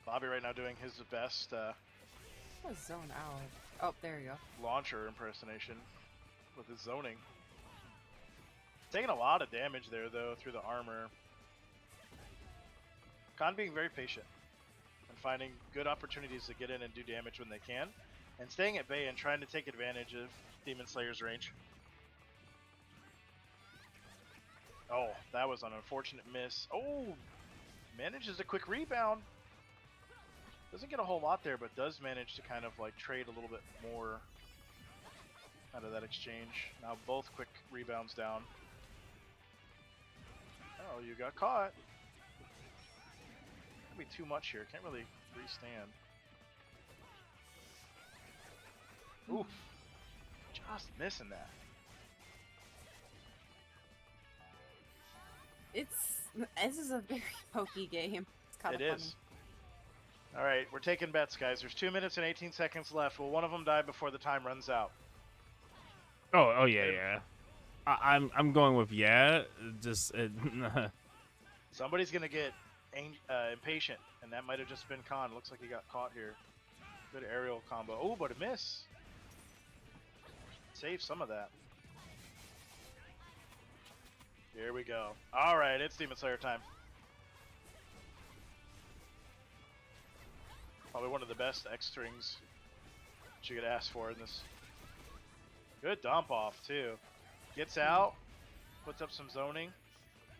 Bobby right now doing his best Let's zone out. Oh, there you go. launcher impersonation with his zoning. Taking a lot of damage there though through the armor. Khan being very patient and finding good opportunities to get in and do damage when they can, and staying at bay and trying to take advantage of Demon Slayer's range. Oh, that was an unfortunate miss. Oh, manages a quick rebound. Doesn't get a whole lot there, but does manage to kind of like trade a little bit more out of that exchange. Now both quick rebounds down. Oh, you got caught. That'd be too much here. Can't really restand. Oof. Just missing that. This is a very pokey game. It's kind It of funny. is. All right, we're taking bets, guys. There's 2 minutes and 18 seconds left. Will one of them die before the time runs out? Oh yeah, yeah. I'm going with yeah. Just Somebody's gonna get impatient, and that might have just been Khan. Looks like he got caught here. Good aerial combo. Oh, but a miss. Save some of that. Here we go. All right, it's Demon Slayer time. Probably one of the best X strings that you could ask for in this. Good dump off too. Gets out, puts up some zoning.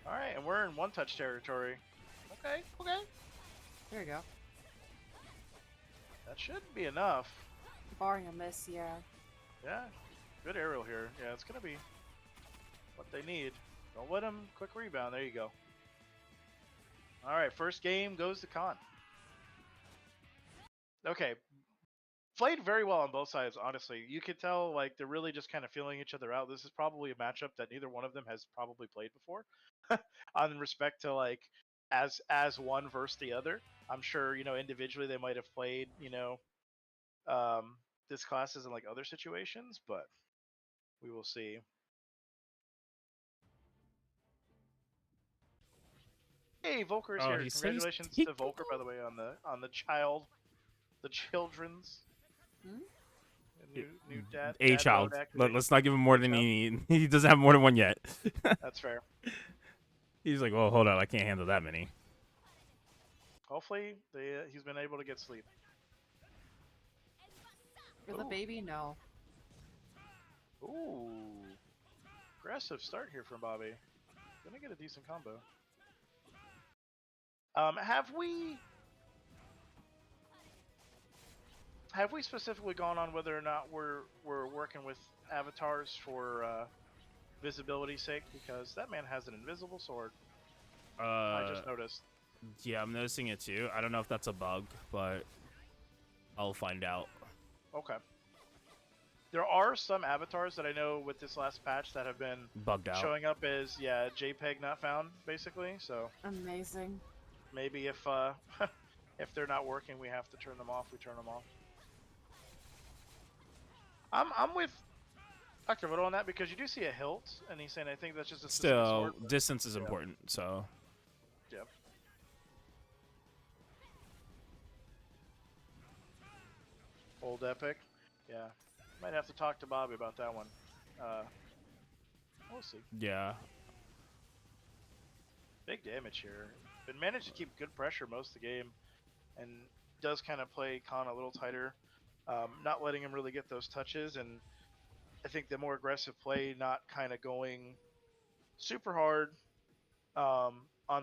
All right, and we're in one touch territory. Okay, okay. There you go. That should be enough. Barring a miss, yeah. Yeah, good aerial here. Yeah, it's gonna be what they need. Don't let him quick rebound. There you go. All right, first game goes to Khan. Okay, played very well on both sides. Honestly, you could tell like they're really just kind of feeling each other out. This is probably a matchup that neither one of them has probably played before. On respect to like as one versus the other. I'm sure individually they might have played this classes in like other situations, but we will see. Hey, Volker is oh, here. he said he's Congratulations to taking. Volker, by the way, on the children's Hmm? new dad A dad child. mode activation. Let's not give him more than child. he need. He doesn't have more than one yet. That's fair. He's like, well, hold on, I can't handle that many. Hopefully, he's been able to get sleep. For the Ooh. baby, no. Ooh, aggressive start here from Bobby. Gonna get a decent combo. Have we specifically gone on whether or not we're working with avatars for visibility's sake? Because that man has an invisible sword. I just noticed. Yeah, I'm noticing it too. I don't know if that's a bug, but I'll find out. Okay. There are some avatars that I know with this last patch that have been Bugged out. showing up as JPEG not found, basically. So Amazing. maybe if if they're not working, we have to turn them off. We turn them off. I'm with Dr. Voto on that because you do see a hilt, and he's saying I think that's just a specific Still, sword, but- distance is yeah. important. So Yep. Old Epic. Yeah. Might have to talk to Bobby about that one. We'll see. yeah, Big damage here. Been managed to keep good pressure most of the game, and does kind of play Khan a little tighter, not letting him really get those touches. And I think the more aggressive play, not kind of going super hard, on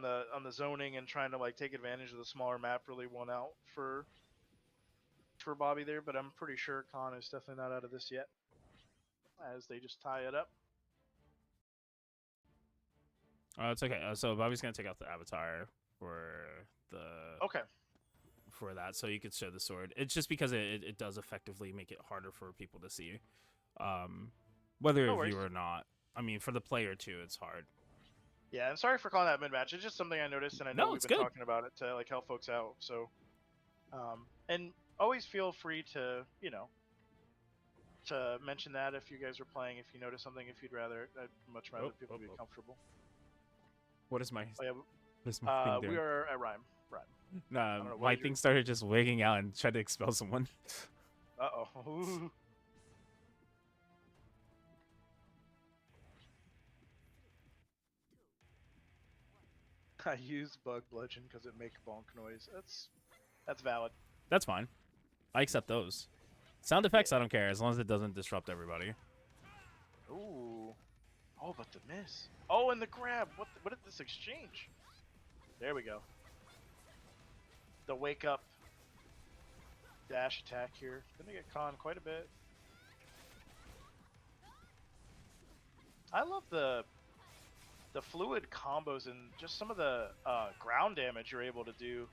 the zoning and trying to like take advantage of the smaller map really won out for Bobby there, but I'm pretty sure Khan is definitely not out of this yet. As they just tie it up. It's okay. So Bobby's gonna take out the avatar for the Okay. for that, so you could show the sword. It's just because it does effectively make it harder for people to see, whether No a worries. viewer or not. I mean, for the player too, it's hard. Yeah, and sorry for calling that mid match. It's just something I noticed, and I know No, we've it's been good. talking about it to like help folks out. So, and always feel free to to mention that if you guys are playing, if you notice something, if you'd rather. I'd much rather people be comfortable. What is my Oh, yeah, what is my thing we doing? are at Rhyme. Rhyme. Nah, don't know, what my is your- thing started just wigging out and tried to expel someone. Uh-oh. I use bug bludgeon because it makes bonk noise. That's valid. That's fine. I accept those. Sound effects, I don't care as long as it doesn't disrupt everybody. Ooh. Oh, but the miss. Oh, and the grab. What did this exchange? There we go. The wake up dash attack here. Gonna get Khan quite a bit. I love the fluid combos and just some of the ground damage you're able to do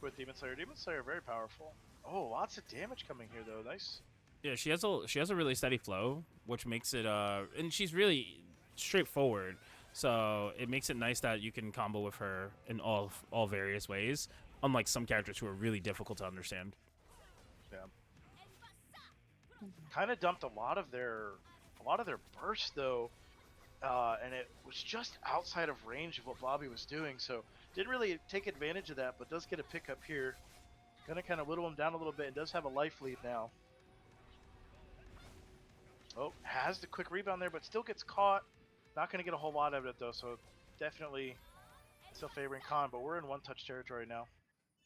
with Demon Slayer. Demon Slayer very powerful. Oh, lots of damage coming here though. Nice. Yeah, she has a really steady flow, which makes it and she's really straightforward. So it makes it nice that you can combo with her in all various ways, unlike some characters who are really difficult to understand. Yeah. Kind of dumped a lot of their burst though, and it was just outside of range of what Bobby was doing. So didn't really take advantage of that, but does get a pickup here. Gonna kind of whittle him down a little bit and does have a life lead now. Oh, has the quick rebound there, but still gets caught. Not going to get a whole lot of it, though, so definitely still favoring Khan, but we're in one-touch territory now.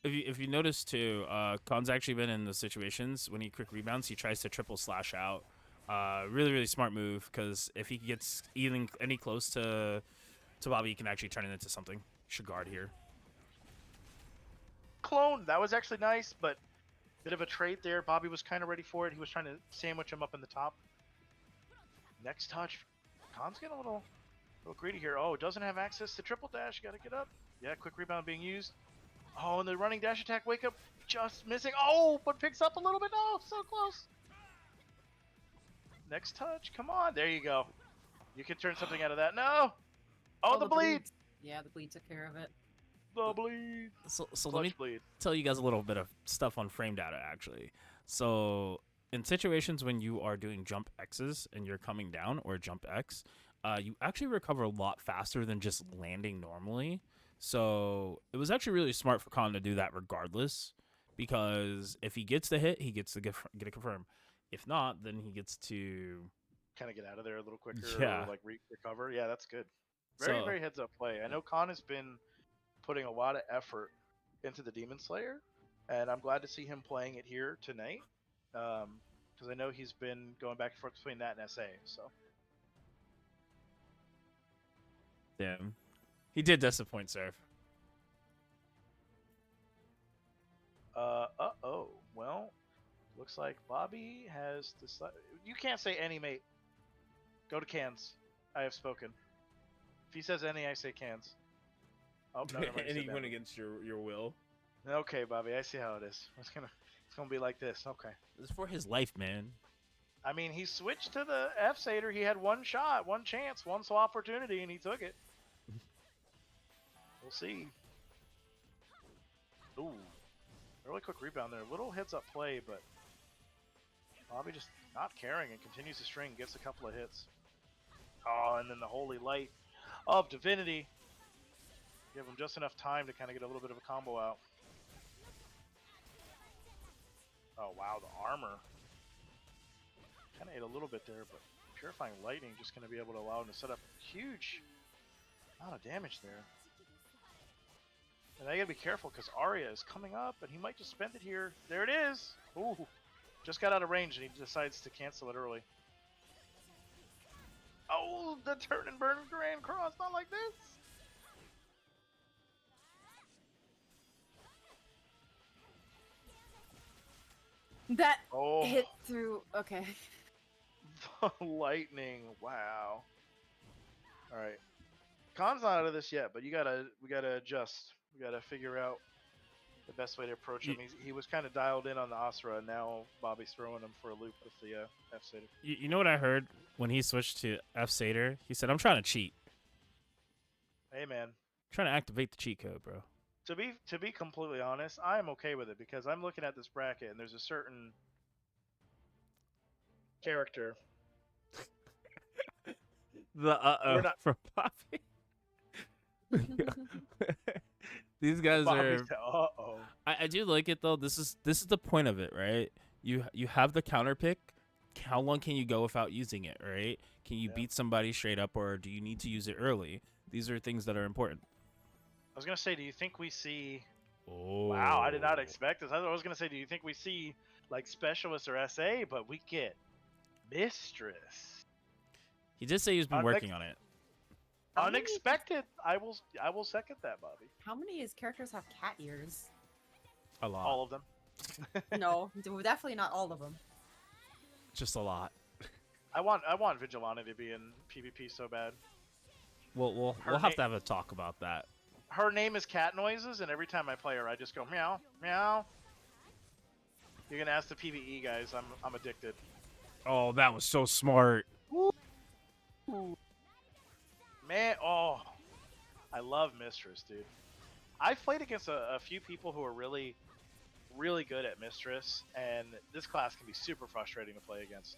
If you notice, too, Khan's actually been in the situations when he quick rebounds, he tries to triple slash out. Really, really smart move, because if he gets even any close to Bobby, he can actually turn it into something. Should guard here. Clone, that was actually nice, but bit of a trade there. Bobby was kind of ready for it. He was trying to sandwich him up in the top. Next touch. Khan's getting a little greedy here. Oh, doesn't have access to triple dash. Got to get up. Yeah, quick rebound being used. Oh, and the running dash attack wake up just missing. Oh, but picks up a little bit. Oh, so close. Next touch. Come on. There you go. You can turn something out of that. No. Oh, the bleed. Yeah, the bleed took care of it. The bleed. So let me bleed. tell you guys a little bit of stuff on frame data, actually. So in situations when you are doing jump X's and you're coming down, or jump X, you actually recover a lot faster than just landing normally. So it was actually really smart for Khan to do that regardless, because if he gets the hit, he gets to get a confirm. If not, then he gets to kind of get out of there a little quicker, Yeah. or like recover. Yeah, that's good. Very heads up play. I know Khan has been putting a lot of effort into the Demon Slayer, and I'm glad to see him playing it here tonight, because I know he's been going back and forth between that and SA. So Damn. He did disappoint, Surf. oh. Well, looks like Bobby has decided. You can't say any, mate. Go to cans. I have spoken. If he says any, I say cans. Oh, no, Anyone against your will. Okay, Bobby, I see how it is. It's gonna be like this. Okay. It's for his life, man. I mean, he switched to the F Satyr. He had one shot, one chance, one swap opportunity, and he took it. We'll see. Ooh, really quick rebound there. Little heads up play, but Bobby just not caring and continues to string, gets a couple of hits. Oh, and then the holy light of divinity. Give him just enough time to kind of get a little bit of a combo out. Oh, wow, the armor. Kind of ate a little bit there, but Purifying Lightning just going to be able to allow him to set up huge amount of damage there. And I got to be careful because Arya is coming up, and he might just spend it here. There it is! Ooh, just got out of range, and he decides to cancel it early. Oh, the turn and burn grand cross, not like this. That Oh, hit through. Okay. the lightning! Wow. All right, Khan's not out of this yet, but we gotta adjust. We gotta figure out the best way to approach him. You, He was kind of dialed in on the Asura, and now Bobby's throwing him for a loop with the F Satyr. you know what I heard when he switched to F Satyr? He said, "I'm trying to cheat. Hey man, Trying to activate the cheat code, bro." to be completely honest, I am okay with it because I'm looking at this bracket and there's a certain character. The We're not from Poppy. These guys Bobby's. are. Uh-oh. I do like it though. This is the point of it, right? You have the counter pick. How long can you go without using it, right? Can you Yeah. beat somebody straight up, or do you need to use it early? These are things that are important. I was gonna say, do you think we see? Oh Wow, I did not expect this. I was gonna say, do you think we see like specialist or SA, but we get mistress. He did say he's been working on it. How many- Unexpected. I will second that, Bobby. How many of his characters have cat ears? A lot. All of them. No, definitely not all of them. Just a lot. I want Vigilante to be in PvP so bad. We'll Her have na- to have a talk about that. Her name is Cat Noises, and every time I play her, I just go meow meow. You're gonna ask the PvE guys. I'm addicted. Oh, that was so smart. Man, oh, I love Mistress, dude. I've played against a few people who are really, really good at Mistress, and this class can be super frustrating to play against.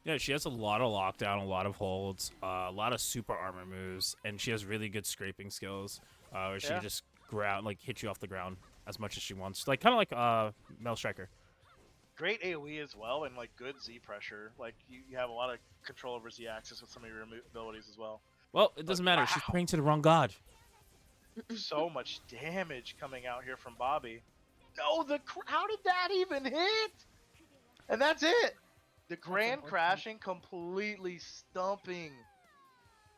Yeah, she has a lot of lockdown, a lot of holds, a lot of super armor moves, and she has really good scraping skills. Where she Yeah. can just hit you off the ground as much as she wants, like kind of like Mel Striker. Great AoE as well, and like good Z pressure. Like you have a lot of control over Z axis with some of your abilities as well. Well, it doesn't matter. She's wow. praying to the wrong god. So much damage coming out here from Bobby. No, how did that even hit? And that's it. The grand unfortunate. crashing, completely stumping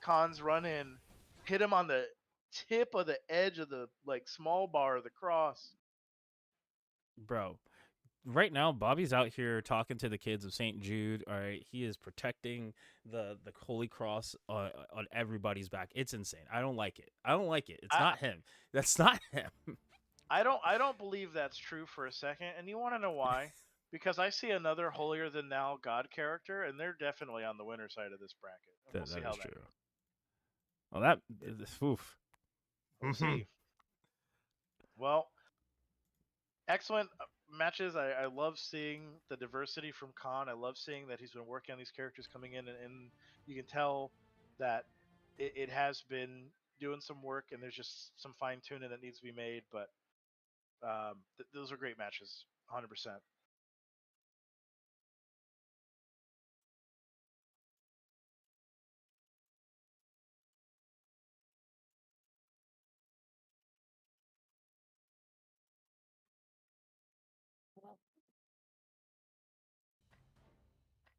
Khan's run in, hit him on the tip of the edge of the like small bar of the cross. Bro, right now Bobby's out here talking to the kids of St. Jude. All right, he is protecting the Holy Cross on everybody's back. It's insane. I don't like it. I don't like it. It's not him. That's not him. I don't believe that's true for a second, and you want to know why? Because I see another holier than thou god character, and they're definitely on the winner side of this bracket. And we'll see how that true. Well, that oof. We'll see. Well, excellent matches. I love seeing the diversity from Khan. I love seeing that he's been working on these characters coming in, and you can tell that it has been doing some work, and there's just some fine tuning that needs to be made. But those are great matches, 100%.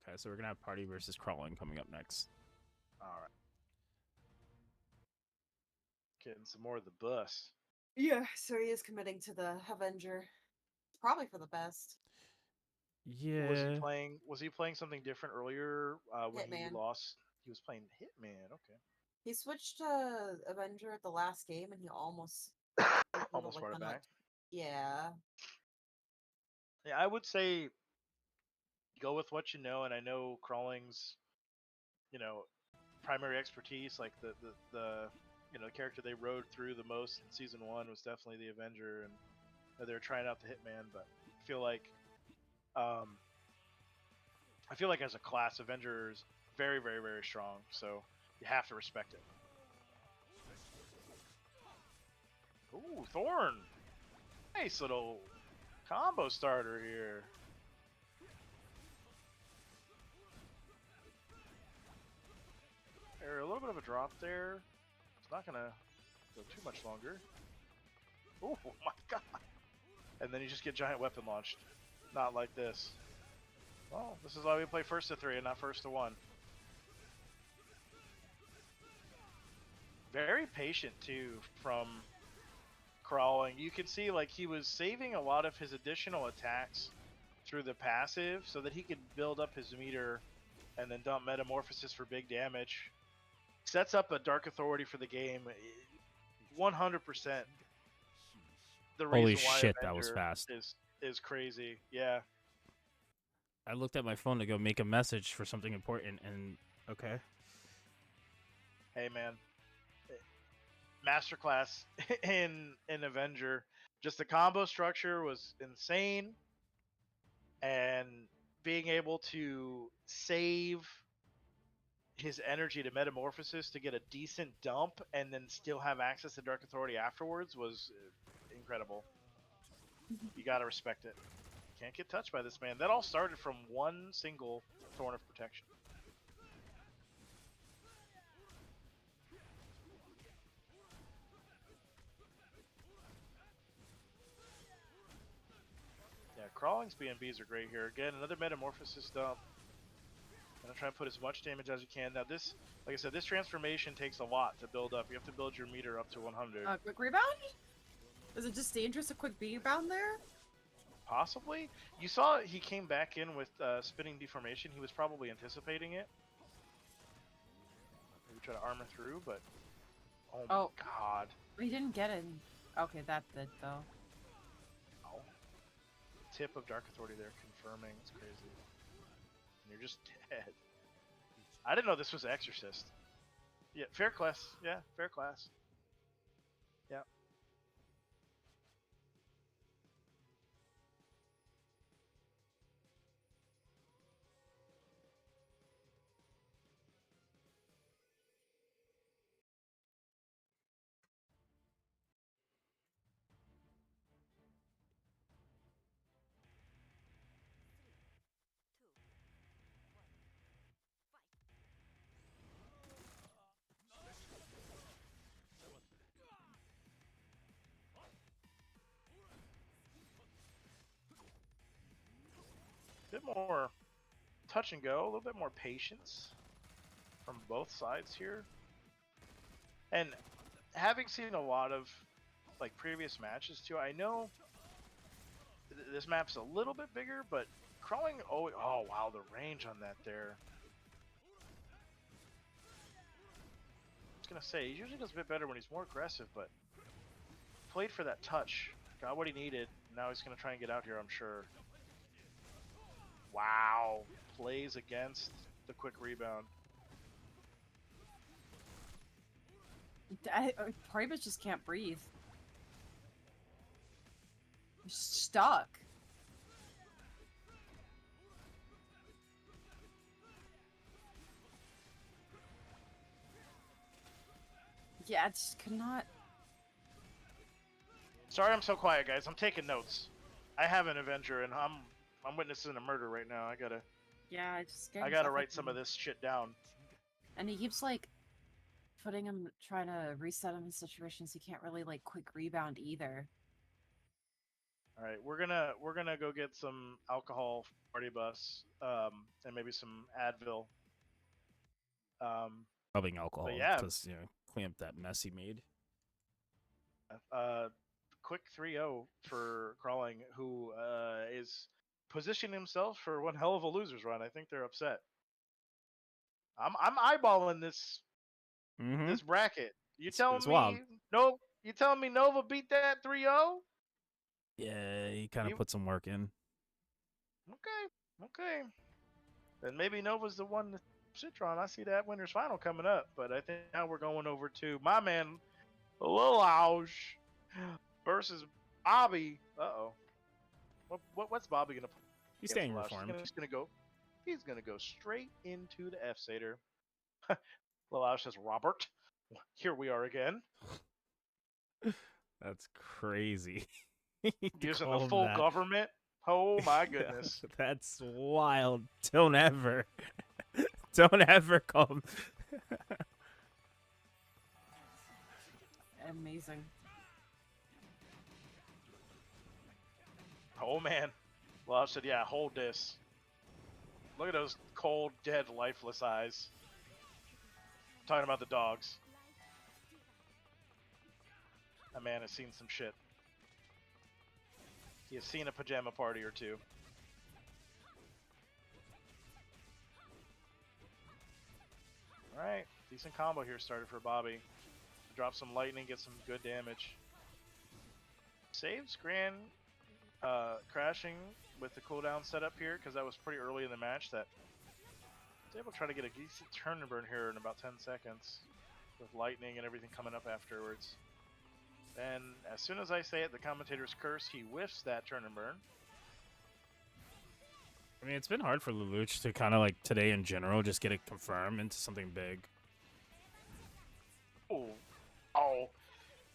Okay, so we're gonna have Party versus Crawling coming up next. All right. Getting some more of the bus. Yeah, so he is committing to the Avenger. Probably for the best. Yeah. Was he playing something different earlier when he Hitman. lost? He was playing Hitman. Okay. He switched to Avenger at the last game, and he almost Almost brought it back. Yeah. Yeah, I would say go with what you know, and I know Crawling's, primary expertise, like the character they rode through the most in season 1 was definitely the Avenger, and they were trying out the Hitman, but I feel like as a class, Avenger is very, very, very strong, so you have to respect it. Ooh, Thorn! Nice little combo starter here. A little bit of a drop there. It's not gonna go too much longer. Oh my god! And then you just get giant weapon launched. Not like this. Well, this is why we play first to 3 and not first to 1. Very patient too from Crawling. You can see like he was saving a lot of his additional attacks through the passive so that he could build up his meter and then dump Metamorphosis for big damage. Sets up a Dark Authority for the game 100%. The Holy reason why shit, that was Avenger fast. is crazy. Yeah. I looked at my phone to go make a message for something important, and okay. Hey man. Masterclass in Avenger. Just the combo structure was insane, and being able to save his energy to Metamorphosis to get a decent dump and then still have access to Dark Authority afterwards was incredible. You gotta respect it. Can't get touched by this man. That all started from one single Thorn of Protection. Yeah, Crawling's BNBs are great here. Again, another Metamorphosis dump. Gonna try and put as much damage as you can. Now this, like I said, this transformation takes a lot to build up. You have to build your meter up to 100. Quick rebound? Is it just dangerous to quick rebound there? Possibly. You saw he came back in with spinning deformation. He was probably anticipating it. Maybe try to armor through, but oh my god. He didn't get it. Okay, that did though. Oh. Tip of Dark Authority there confirming. It's crazy. And you're just dead. I didn't know this was Exorcist. Yeah, fair class. Yeah, fair class. Yeah. Bit more touch and go, a little bit more patience from both sides here. And having seen a lot of like previous matches too, I know this map's a little bit bigger, but Crawling, oh wow, the range on that there. I was gonna say, he usually does a bit better when he's more aggressive, but played for that touch, got what he needed. Now he's gonna try and get out here, I'm sure. Wow, plays against the quick rebound. Primus just can't breathe. He's stuck. Yeah, it just could not. Sorry I'm so quiet, guys. I'm taking notes. I have an Avenger, and I'm witnessing a murder right now. Yeah, I just. I gotta write some of this shit down. And he keeps like putting him, trying to reset him in situations he can't really like quick rebound either. All right, we're gonna go get some alcohol party bus, and maybe some Advil. Rubbing alcohol, yeah. because clean up that mess he made. Quick 3-0 for Crawling, who is positioning himself for one hell of a losers run. I think they're upset. I'm eyeballing this this bracket. You telling me no? You telling me Nova beat that 3-0? Yeah, he kind of put some work in. Okay. Then maybe Nova's the one to Citron. I see that winners final coming up, but I think now we're going over to my man Lolouge versus Bobby. Uh-oh. What's Bobby gonna play? He's staying reformed. He's gonna go straight into the F-Sater. Lolouge says, Robert, here we are again. That's crazy. Using the full government. Oh my goodness. That's wild. Don't ever call him. Amazing. Oh man. Well, I said, yeah, hold this. Look at those cold, dead, lifeless eyes. I'm talking about the dogs. That man has seen some shit. He has seen a pajama party or two. Alright, decent combo here started for Bobby. Drop some lightning, get some good damage. Saves Grand crashing with the cooldown setup here, because that was pretty early in the match that was able to try to get a decent turn and burn here in about 10 seconds with lightning and everything coming up afterwards. And as soon as I say it, the commentator's curse, he whiffs that turn and burn. I mean, it's been hard for Lelouch to kind of like today in general just get it confirmed into something big. Oh,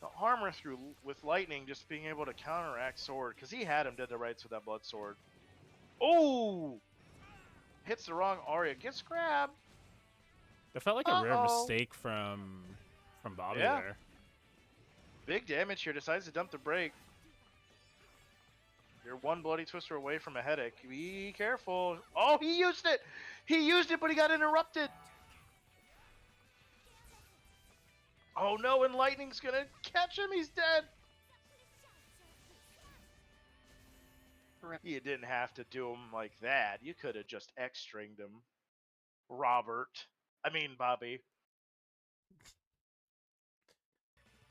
the armor through with lightning just being able to counteract sword, because he had him dead to rights with that blood sword. Oh, hits the wrong Arya, gets grabbed. It felt like a rare mistake from Bobby there. Big damage here, decides to dump the break. You're one bloody twister away from a headache. Be careful. Oh, he used it! He used it, but he got interrupted. Oh no, and lightning's gonna catch him. He's dead. Rip. You didn't have to do him like that. You could have just X-stringed him. Bobby.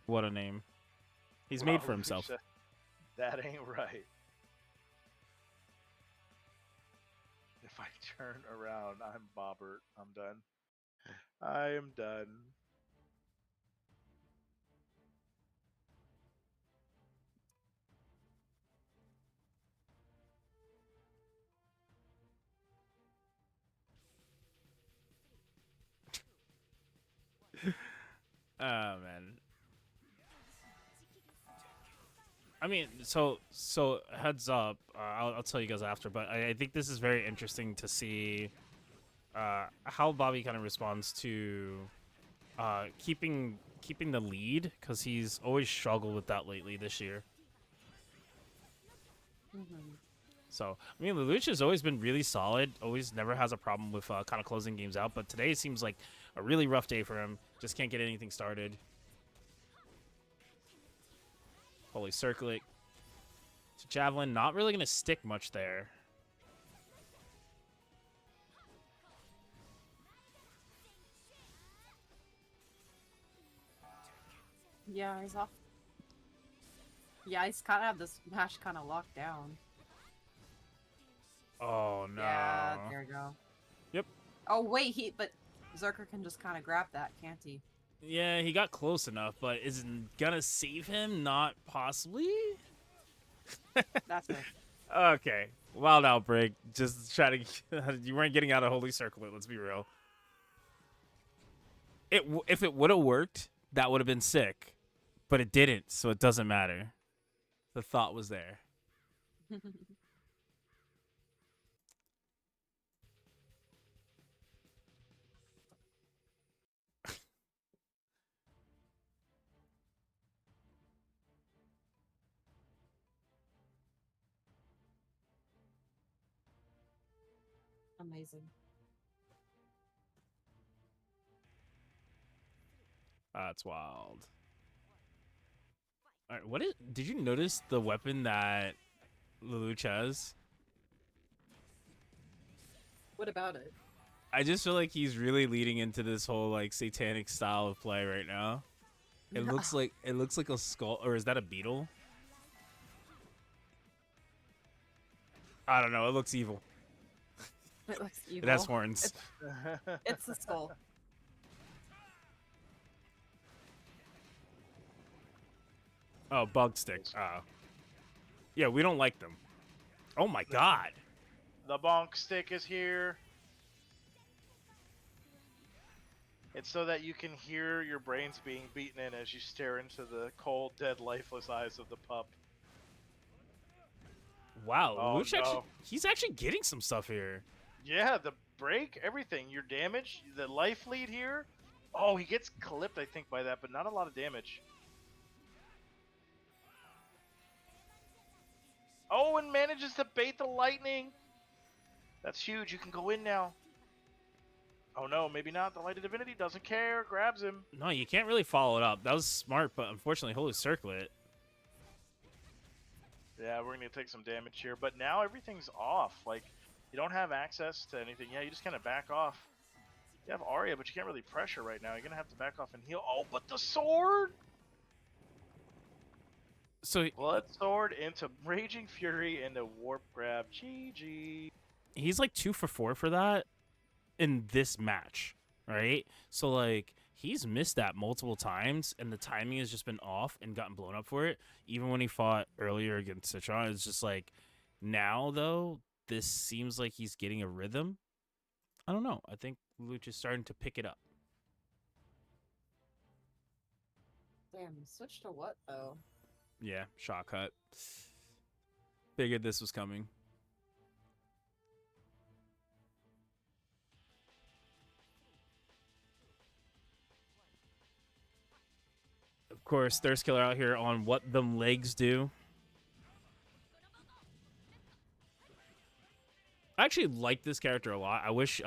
What a name. He's made for himself. That ain't right. If I turn around, I'm Bobbert. I'm done. I am done. Oh man. I mean, so heads up. I'll tell you guys after, but I think this is very interesting to see how Bobby kind of responds to keeping the lead, because he's always struggled with that lately this year. So, I mean, Lelouch has always been really solid, always never has a problem with kind of closing games out, but today seems like a really rough day for him. Just can't get anything started. Holy circlet. So Javelin, not really going to stick much there. Yeah, he's off. Yeah, he's kind of have this match kind of locked down. Oh, no. Yeah, there you go. Yep. Oh, wait, but Zerker can just kind of grab that, can't he? Yeah, he got close enough, but is it gonna save him? Not possibly. That's it. Okay. Wild outbreak. Just try to. You weren't getting out of Holy Circlet. Let's be real. If it would have worked, that would have been sick, but it didn't, so it doesn't matter. The thought was there. Amazing. That's wild. All right, did you notice the weapon that Lelouch has? What about it? I just feel like he's really leading into this whole like satanic style of play right now. It looks like a skull, or is that a beetle? I don't know. It looks evil. It looks evil. It has horns. It's the skull. Oh, bug stick. Yeah, we don't like them. Oh my god. The bonk stick is here. It's so that you can hear your brains being beaten in as you stare into the cold, dead, lifeless eyes of the pup. Wow, Oh, Lelouch he's actually getting some stuff here. Yeah, the break, everything. Your damage, the life lead here. Oh, he gets clipped, I think, by that, but not a lot of damage. Oh, and manages to bait the lightning. That's huge. You can go in now. Oh no, maybe not. The Light of Divinity doesn't care. Grabs him. No, you can't really follow it up. That was smart, but unfortunately, Holy Circlet. Yeah, we're gonna take some damage here, but now everything's off. Like, you don't have access to anything. Yeah, you just kind of back off. You have Arya, but you can't really pressure right now. You're gonna have to back off and heal. Oh, but the sword! So Blood sword into Raging Fury into Warp Grab. GG. he's like 2 for 4 for that in this match, right? So like he's missed that multiple times, and the timing has just been off and gotten blown up for it. Even when he fought earlier against Citron, it's just like now though this seems like he's getting a rhythm. I don't know. I think Luch is starting to pick it up. Damn, switch to what though? Yeah, shot cut. Figured this was coming. Of course, Thirst Killer out here on what them legs do. I actually like this character a lot. I wish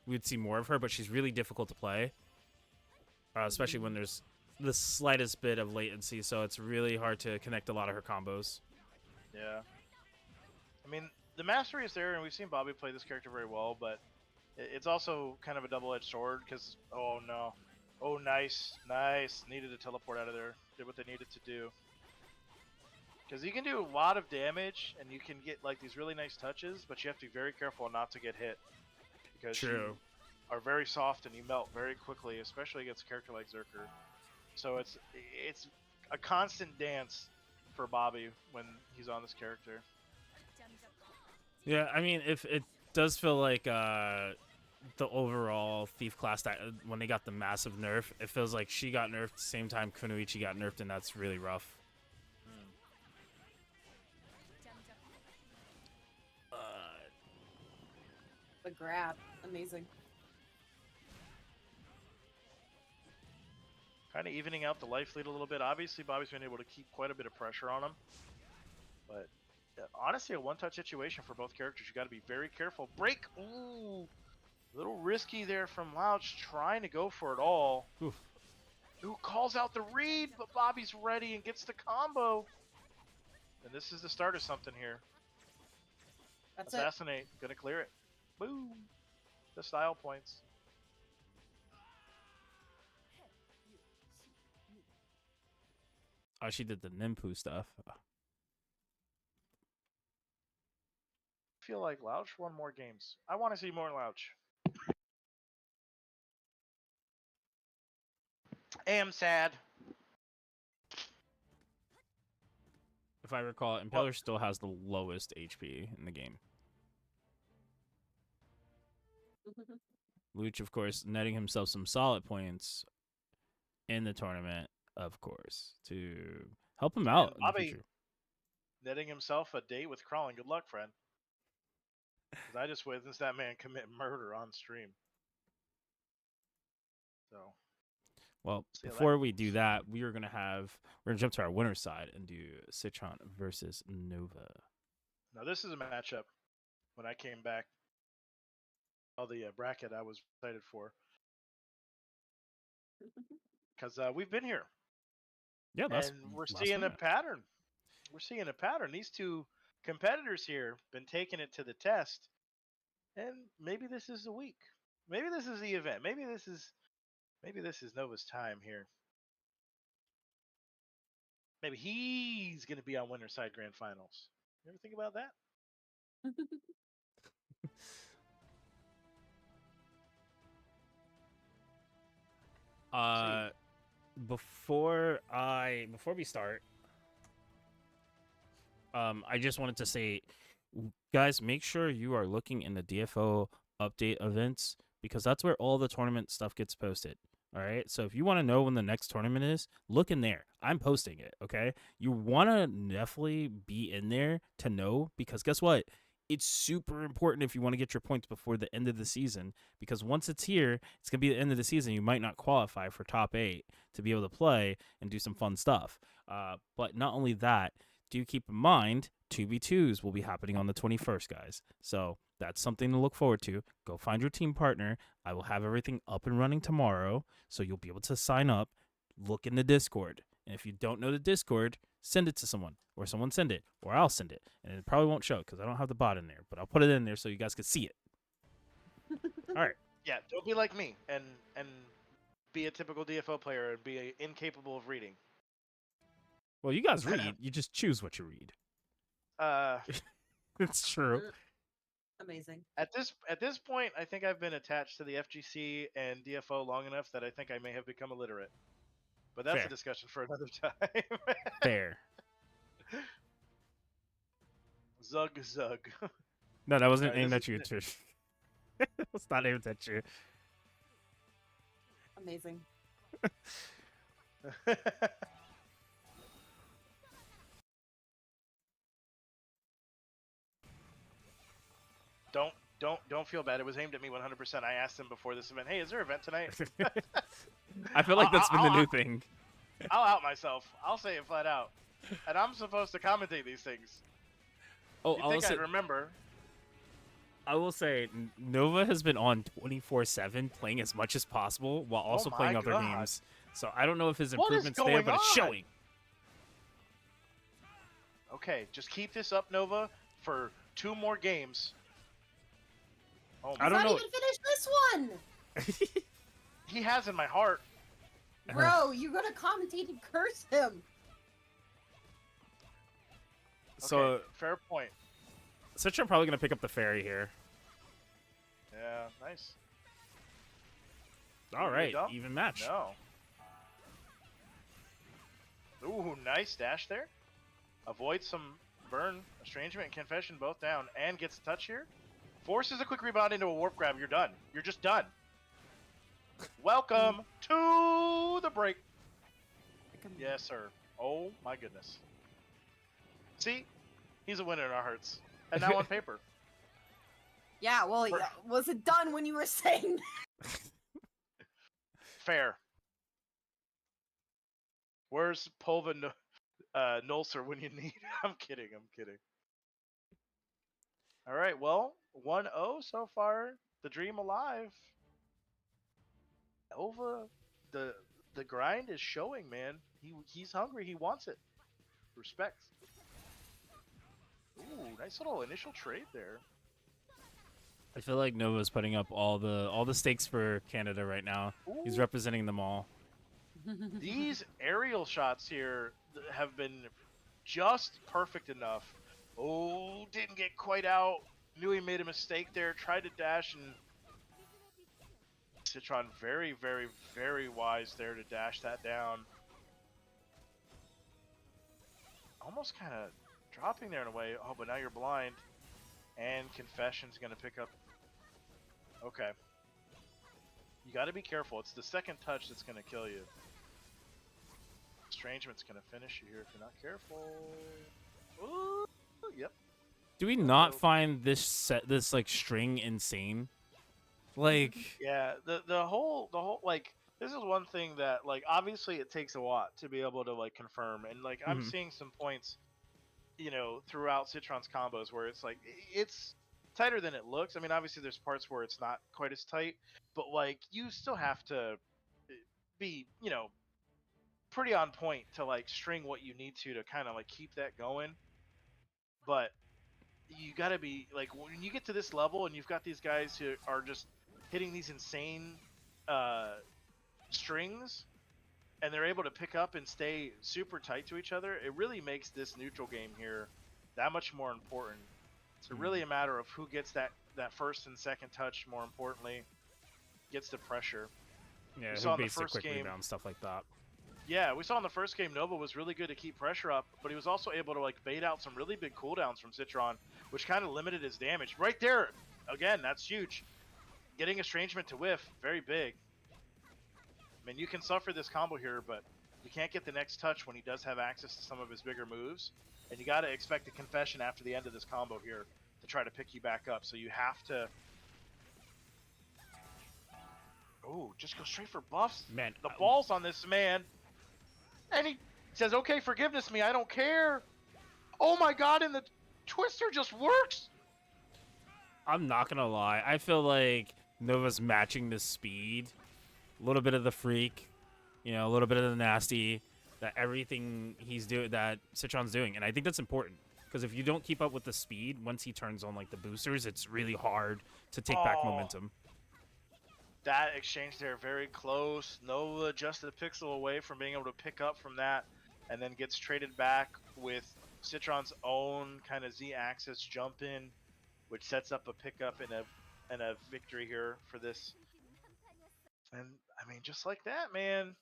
we'd see more of her, but she's really difficult to play, especially when there's the slightest bit of latency, so it's really hard to connect a lot of her combos. Yeah. I mean, the mastery is there, and we've seen Bobby play this character very well, but it's also kind of a double-edged sword, because, oh no. Oh, nice. Nice. Needed to teleport out of there. Did what they needed to do. Because you can do a lot of damage, and you can get like these really nice touches, but you have to be very careful not to get hit. Because you are very soft and you melt very quickly, especially against a character like Zerker. So it's a constant dance for Bobby when he's on this character. Yeah, I mean, if it does feel like the overall Thief class that when they got the massive nerf, it feels like she got nerfed at the same time Kunoichi got nerfed, and that's really rough. The grab, amazing. Kind of evening out the life lead a little bit. Obviously, Bobby's been able to keep quite a bit of pressure on him. But honestly, a one-touch situation for both characters. You got to be very careful. Break! Ooh! A little risky there from Louch, trying to go for it all. Oof. Who calls out the read, but Bobby's ready and gets the combo. And this is the start of something here. That's Assassinate. Gonna clear it. Boom! The style points. Oh, she did the Nimpu stuff. I feel like Louch won more games. I want to see more Louch. Am sad. If I recall, Impaler still has the lowest HP in the game. it. Luch, of course, netting himself some solid points in the tournament, of course, to help him out in the Bobby future. netting himself a date with Crawling. Good luck, friend. Because I just witnessed that man commit murder on stream. So. Well, before we do that, we're gonna jump to our winner's side and do Citron versus Nova. Now this is a matchup. When I came back, all the bracket I was excited for, because we've been here. Yeah, that's and we're seeing a pattern. We're seeing a pattern. These two competitors here been taking it to the test, and maybe this is the week. Maybe this is the event. Maybe this is Nova's time here. Maybe he's going to be on Winter Side Grand Finals. You ever think about that? Before we start, I just wanted to say, guys, make sure you are looking in the DFO update events, because that's where all the tournament stuff gets posted. All right. So if you want to know when the next tournament is, look in there. I'm posting it. Okay. You want to definitely be in there to know, because guess what? It's super important if you want to get your points before the end of the season, because once it's here, it's going to be the end of the season. You might not qualify for top 8 to be able to play and do some fun stuff. But not only that, do keep in mind 2v2s will be happening on the 21st, guys. So That's something to look forward to. Go find your team partner. I will have everything up and running tomorrow, so you'll be able to sign up. Look in the Discord, and if you don't know the Discord, send it to someone, or someone send it, or I'll send it, and it probably won't show because I don't have the bot in there, but I'll put it in there so you guys can see it. All right. Yeah, don't be like me and be a typical DFO player and be incapable of reading. Well, you guys read. You just choose what you read. It's true. Amazing. At this point, I think I've been attached to the FGC and DFO long enough that I think I may have become illiterate. But that's Fair. a discussion for another time. Fair. Zug zug. No, that wasn't Alright, aimed this at you, Trish. It's not aimed at you. Amazing. Don't feel bad. It was aimed at me 100%. I asked him before this event, "Hey, is there an event tonight?" I feel like that's been the new thing. I'll out myself. I'll say it flat out. And I'm supposed to commentate these things. Oh, You think I'd remember? I will say, Nova has been on 24/7 playing as much as possible while also my playing other God. games. So I don't know if his What is improvement's there, going but it's on? showing. Okay, just keep this up, Nova, for 2 more games. Oh, I don't He's know. not even finished this one! he has in my heart. Bro, you're gonna commentate and curse him! So, Okay, fair point. Citra probably going to pick up the fairy here. Yeah, nice. All right, dump? even match. No. Ooh, nice dash there. Avoids some burn, estrangement, and confession both down, and gets a touch here. Forces a quick rebound into a warp grab. You're done. You're just done. Welcome to the break. Yes, sir. Oh my goodness. See, he's a winner in our hearts, and now on paper. Yeah, well, yeah, was it done when you were saying that? Fair. Where's Pulva Nolser when you need? I'm kidding. I'm kidding. All right. Well, 1-0 so far. The dream alive. Nova, the grind is showing, man. He's hungry. He wants it. Respect. Ooh, nice little initial trade there. I feel like Nova's putting up all the stakes for Canada right now. Ooh. He's representing them all. These aerial shots here have been just perfect enough. Oh, didn't get quite out. Knew he made a mistake there. Tried to dash, and Citron very, very, very wise there to dash that down. Almost kind of dropping there in a way. Oh, but now you're blind. And Confession's going to pick up. Okay. You got to be careful. It's the second touch that's going to kill you. Estrangement's going to finish you here if you're not careful. Ooh, yep. Do we not find this like string insane? Like, Yeah, the whole like, this is one thing that, like, obviously it takes a lot to be able to, like, confirm, and, like, I'm seeing some points, you know, throughout Citron's combos where it's like it's tighter than it looks. I mean, obviously there's parts where it's not quite as tight, but, like, you still have to be, you know, pretty on point to, like, string what you need to kind of, like, keep that going. But you got to be, like, when you get to this level and you've got these guys who are just hitting these insane strings, and they're able to pick up and stay super tight to each other, it really makes this neutral game here that much more important. It's really a matter of who gets that first and second touch, more importantly, gets the pressure. yeah, saw who in the beats the first quick game- rebound, stuff like that. Yeah, we saw in the first game Nova was really good to keep pressure up, but he was also able to, like, bait out some really big cooldowns from Citron, which kind of limited his damage. Right there, again, that's huge. Getting Estrangement to whiff, very big. I mean, you can suffer this combo here, but you can't get the next touch when he does have access to some of his bigger moves. And you got to expect a confession after the end of this combo here to try to pick you back up. So you have to... Oh, just go straight for buffs. Man, The balls on this man. And he says, okay, forgiveness me, I don't care. Oh my god, and the twister just works. I'm not gonna lie. I feel like Nova's matching the speed, a little bit of the freak, a little bit of the nasty, that everything he's doing, that Citron's doing, and I think that's important because if you don't keep up with the speed, once he turns on like the boosters, it's really hard to take back momentum. That exchange there, very close. Nova just a pixel away from being able to pick up from that, and then gets traded back with Citron's own kind of Z-axis jump in, which sets up a pickup and a victory here for this. And I mean, just like that, man.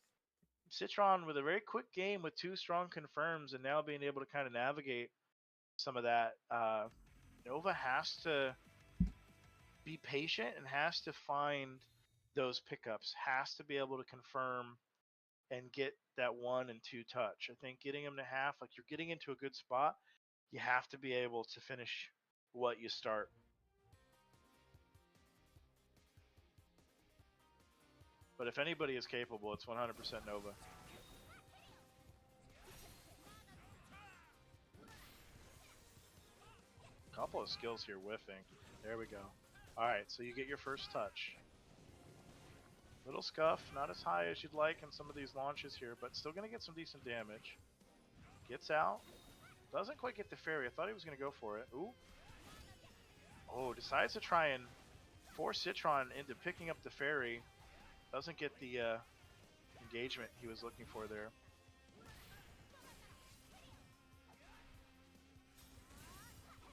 Citron with a very quick game with 2 strong confirms, and now being able to kind of navigate some of that. Nova has to be patient and has to find those pickups, has to be able to confirm and get that 1 and 2 touch. I think getting them to half, like you're getting into a good spot, you have to be able to finish what you start. But if anybody is capable, it's 100% Nova. Couple of skills here whiffing. There we go. Alright, so you get your first touch. Little scuff, not as high as you'd like in some of these launches here, but still going to get some decent damage. Gets out. Doesn't quite get the fairy. I thought he was going to go for it. Ooh. Oh, decides to try and force Citron into picking up the fairy. Doesn't get the engagement he was looking for there.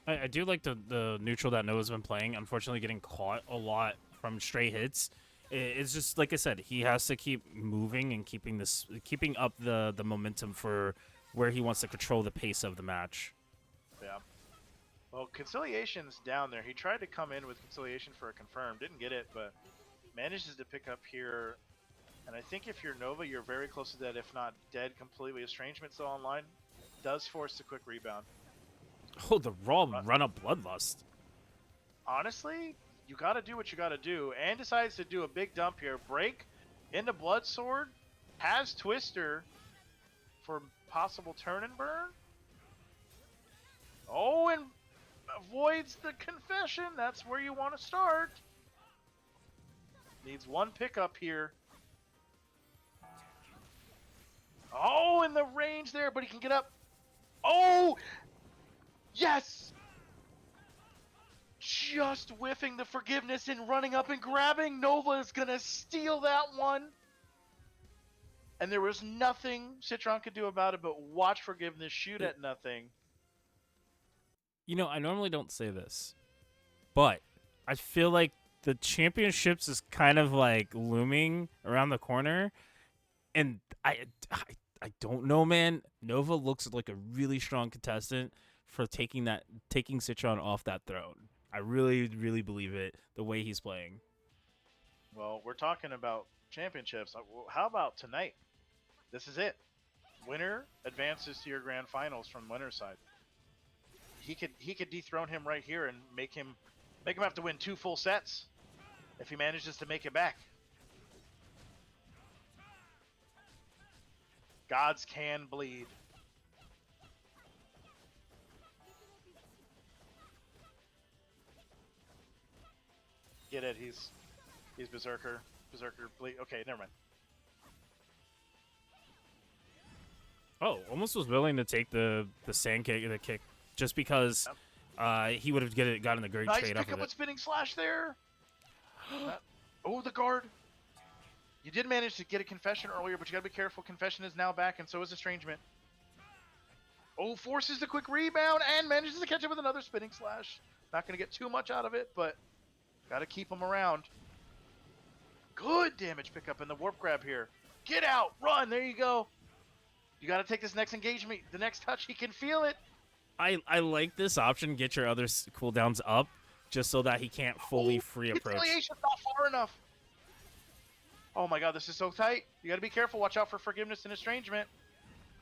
I do like the neutral that Noah's been playing. Unfortunately, getting caught a lot from stray hits. It's just like I said, he has to keep moving and keeping up the momentum for where he wants to control the pace of the match. Yeah. Well, Conciliation's down there. He tried to come in with Conciliation for a confirm, didn't get it, but manages to pick up here. And I think if you're Nova, you're very close to that, if not dead completely. Estrangement still online. Does force a quick rebound. Oh, the raw run-up Bloodlust. Honestly, you got to do what you got to do. And decides to do a big dump here. Break into Blood Sword. Has Twister for possible turn and burn. Oh, and avoids the confession. That's where you want to start. Needs 1 pickup here. Oh, in the range there, but he can get up. Oh! Yes! Just whiffing the forgiveness and running up and grabbing. Nova is going to steal that one. And there was nothing Citron could do about it, but watch forgiveness shoot at nothing. I normally don't say this, but I feel like the championships is kind of like looming around the corner. And I don't know, man. Nova looks like a really strong contestant for taking Citron off that throne. I really, really believe it, the way he's playing. Well, we're talking about championships. How about tonight? This is it. Winner advances to your grand finals from winner's side. He could dethrone him right here and make him have to win 2 full sets if he manages to make it back. Gods can bleed. Get it? He's Berserker. Berserker bleed. Okay, never mind. Oh, almost was willing to take the sand kick, the kick, just because he would have gotten the great nice trade pick off up of with it. spinning slash there. Oh, the guard. You did manage to get a confession earlier, but you gotta be careful. Confession is now back, and so is estrangement. Oh, forces the quick rebound and manages to catch it with another spinning slash. Not gonna get too much out of it, but gotta keep him around. Good damage pickup in the warp grab here. Get out, run. There you go. You gotta take this next engagement. The next touch, he can feel it. I like this option. Get your other cooldowns up, just so that he can't fully free approach. Conciliation's not far enough. Oh my god, this is so tight. You gotta be careful. Watch out for forgiveness and estrangement.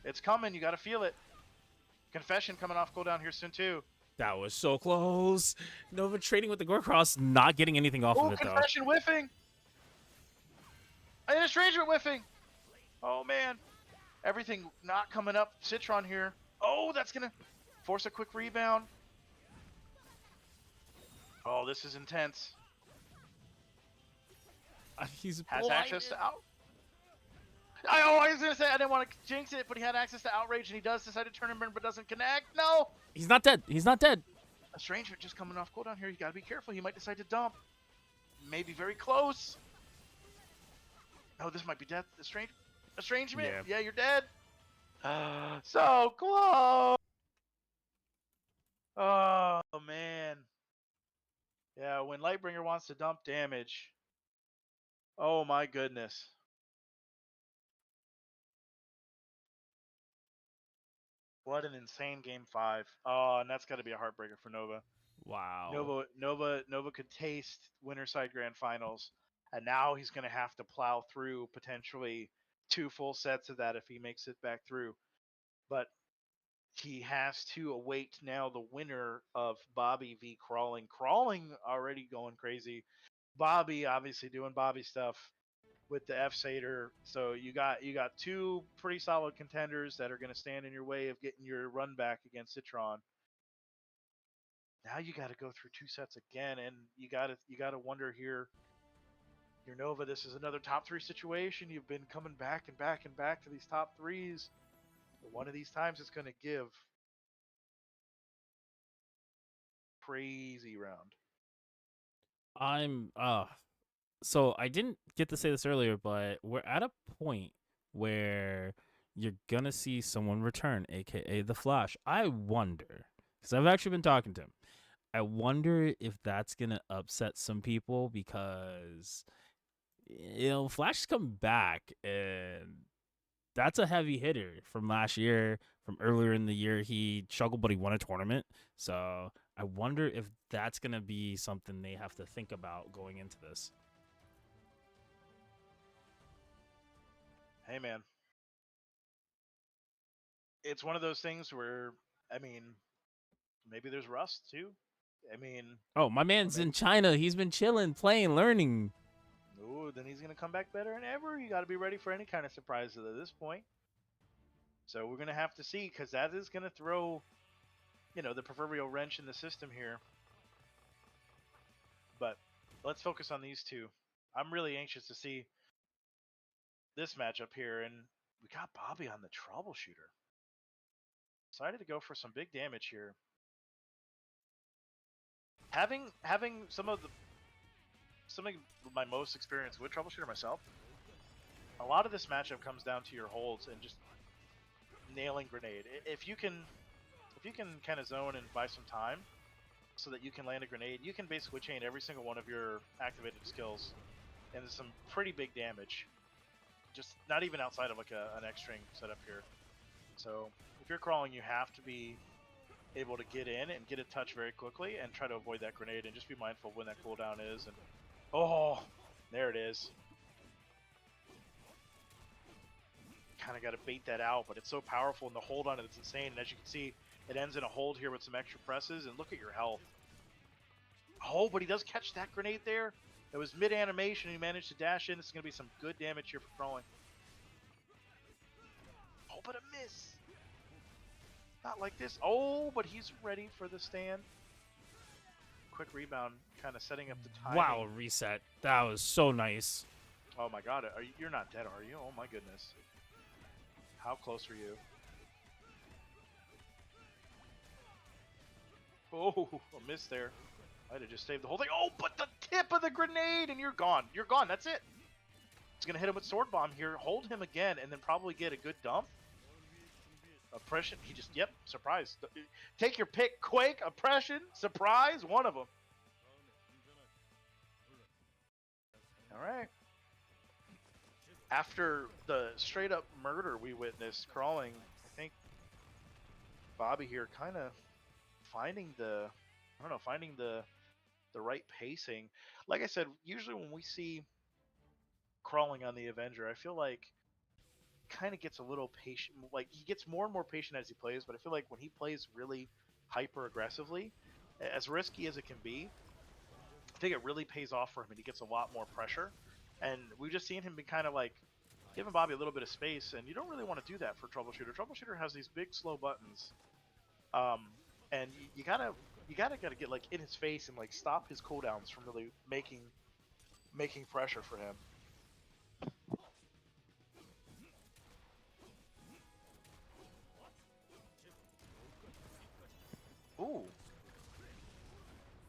It's coming. You gotta feel it. Confession coming off cooldown here soon too. That was so close. Nova trading with the Gorkross, not getting anything off of it, though. Confession whiffing. And estrangement whiffing. Oh man. Everything not coming up. Citron here. Oh, that's gonna force a quick rebound. Oh, this is intense. He's Has access blinded. to out. I was gonna say I didn't want to jinx it, but he had access to outrage, and he does decide to turn him in, but doesn't connect. No. He's not dead. He's not dead. Estrangement just coming off cooldown here. You gotta be careful. He might decide to dump. Maybe very close. Oh, this might be death. Estrangement. Yeah. Yeah, you're dead. So close. Oh man. Yeah, when Lightbringer wants to dump damage. Oh my goodness. What an insane game 5. Oh, and that's got to be a heartbreaker for Nova. Wow. Nova could taste Winterside Grand Finals, and now he's going to have to plow through potentially 2 full sets of that if he makes it back through. But he has to await now the winner of Bobby v Crawling. Crawling already going crazy. Bobby obviously doing Bobby stuff with the F Satyr. So you got 2 pretty solid contenders that are going to stand in your way of getting your run back against Citron. Now you got to go through 2 sets again, and you got to wonder here. Your Nova, this is another top 3 situation. You've been coming back and back and back to these top 3s. But one of these times it's going to give. Crazy round. I'm so I didn't get to say this earlier, but we're at a point where you're gonna see someone return, aka the Flash. I wonder, because I've actually been talking to him. I wonder if that's gonna upset some people because Flash's come back and that's a heavy hitter from last year, from earlier in the year. He struggled, but he won a tournament. So I wonder if that's gonna be something they have to think about going into this. Hey man, it's one of those things where I mean, maybe there's rust too. I mean, Oh, my or man's maybe, in China. He's been chilling, playing, learning. ooh, then he's gonna come back better than ever. You got to be ready for any kind of surprises at this point. So we're gonna have to see because that is gonna throw, the proverbial wrench in the system here. But let's focus on these two. I'm really anxious to see this matchup here, and we got Bobby on the troubleshooter. Decided to go for some big damage here. Having some of my most experience with troubleshooter myself, a lot of this matchup comes down to your holds and just nailing grenade. If you can kind of zone and buy some time so that you can land a grenade, you can basically chain every single one of your activated skills and some pretty big damage. Just not even outside of like an X-string setup here. So if you're crawling, you have to be able to get in and get a touch very quickly and try to avoid that grenade and just be mindful of when that cooldown is. And oh, there it is. Kind of got to bait that out, but it's so powerful and the hold on it, it's insane. And as you can see, it ends in a hold here with some extra presses, and look at your health. Oh, but he does catch that grenade there. It was mid-animation, and he managed to dash in. This is going to be some good damage here for crawling. Oh, but a miss. Not like this. Oh, but he's ready for the stand. Quick rebound, kind of setting up the timing. Wow, reset. That was so nice. Oh my god, you're not dead, are you? Oh my goodness. How close are you? Oh, a miss there. Might have just saved the whole thing. Oh, but the tip of the grenade, and you're gone. You're gone. That's it. It's going to hit him with Sword Bomb here, hold him again, and then probably get a good dump. Oppression, he just, yep, surprise. Take your pick, Quake, Oppression, Surprise, one of them. All right. After the straight up murder we witnessed crawling, I think Bobby here kind of finding the right pacing. Like I said, usually when we see crawling on the Avenger, I feel like kind of gets a little patient. Like he gets more and more patient as he plays, but I feel like when he plays really hyper aggressively, as risky as it can be, I think it really pays off for him and he gets a lot more pressure. And we've just seen him be kind of like giving Bobby a little bit of space, and you don't really want to do that for Troubleshooter. Troubleshooter has these big slow buttons, and you you gotta get like in his face and like stop his cooldowns from really making pressure for him. Ooh.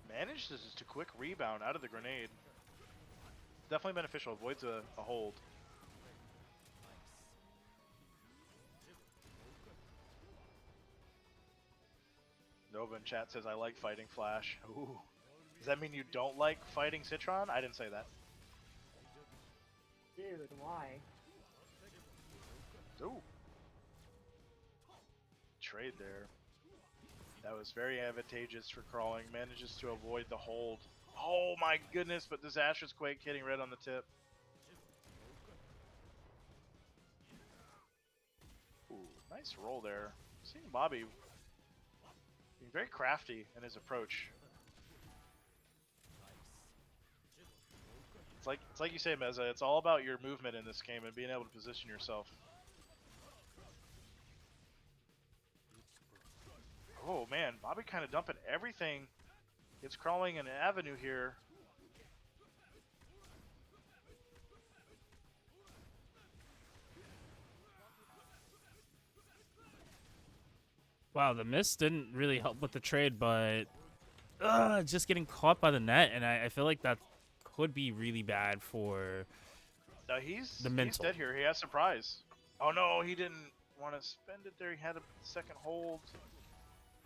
Manages to quick rebound out of the grenade. Definitely beneficial. Avoids a hold. Nova in chat says, I like fighting Flash. Ooh. Does that mean you don't like fighting Citron? I didn't say that. Dude, why? Ooh. Trade there. That was very advantageous for Crawling. Manages to avoid the hold. Oh my goodness, but Disastrous Quake hitting red on the tip. Ooh, nice roll there. Seeing Bobby being very crafty in his approach. It's like you say, Meza, it's all about your movement in this game and being able to position yourself. Oh man, Bobby kind of dumping everything. It's Crawling an avenue here. Wow, the miss didn't really help with the trade, but just getting caught by the net, and I feel like that could be really bad for He's mental. dead here. He has surprise. Oh no, he didn't want to spend it there. He had a second hold.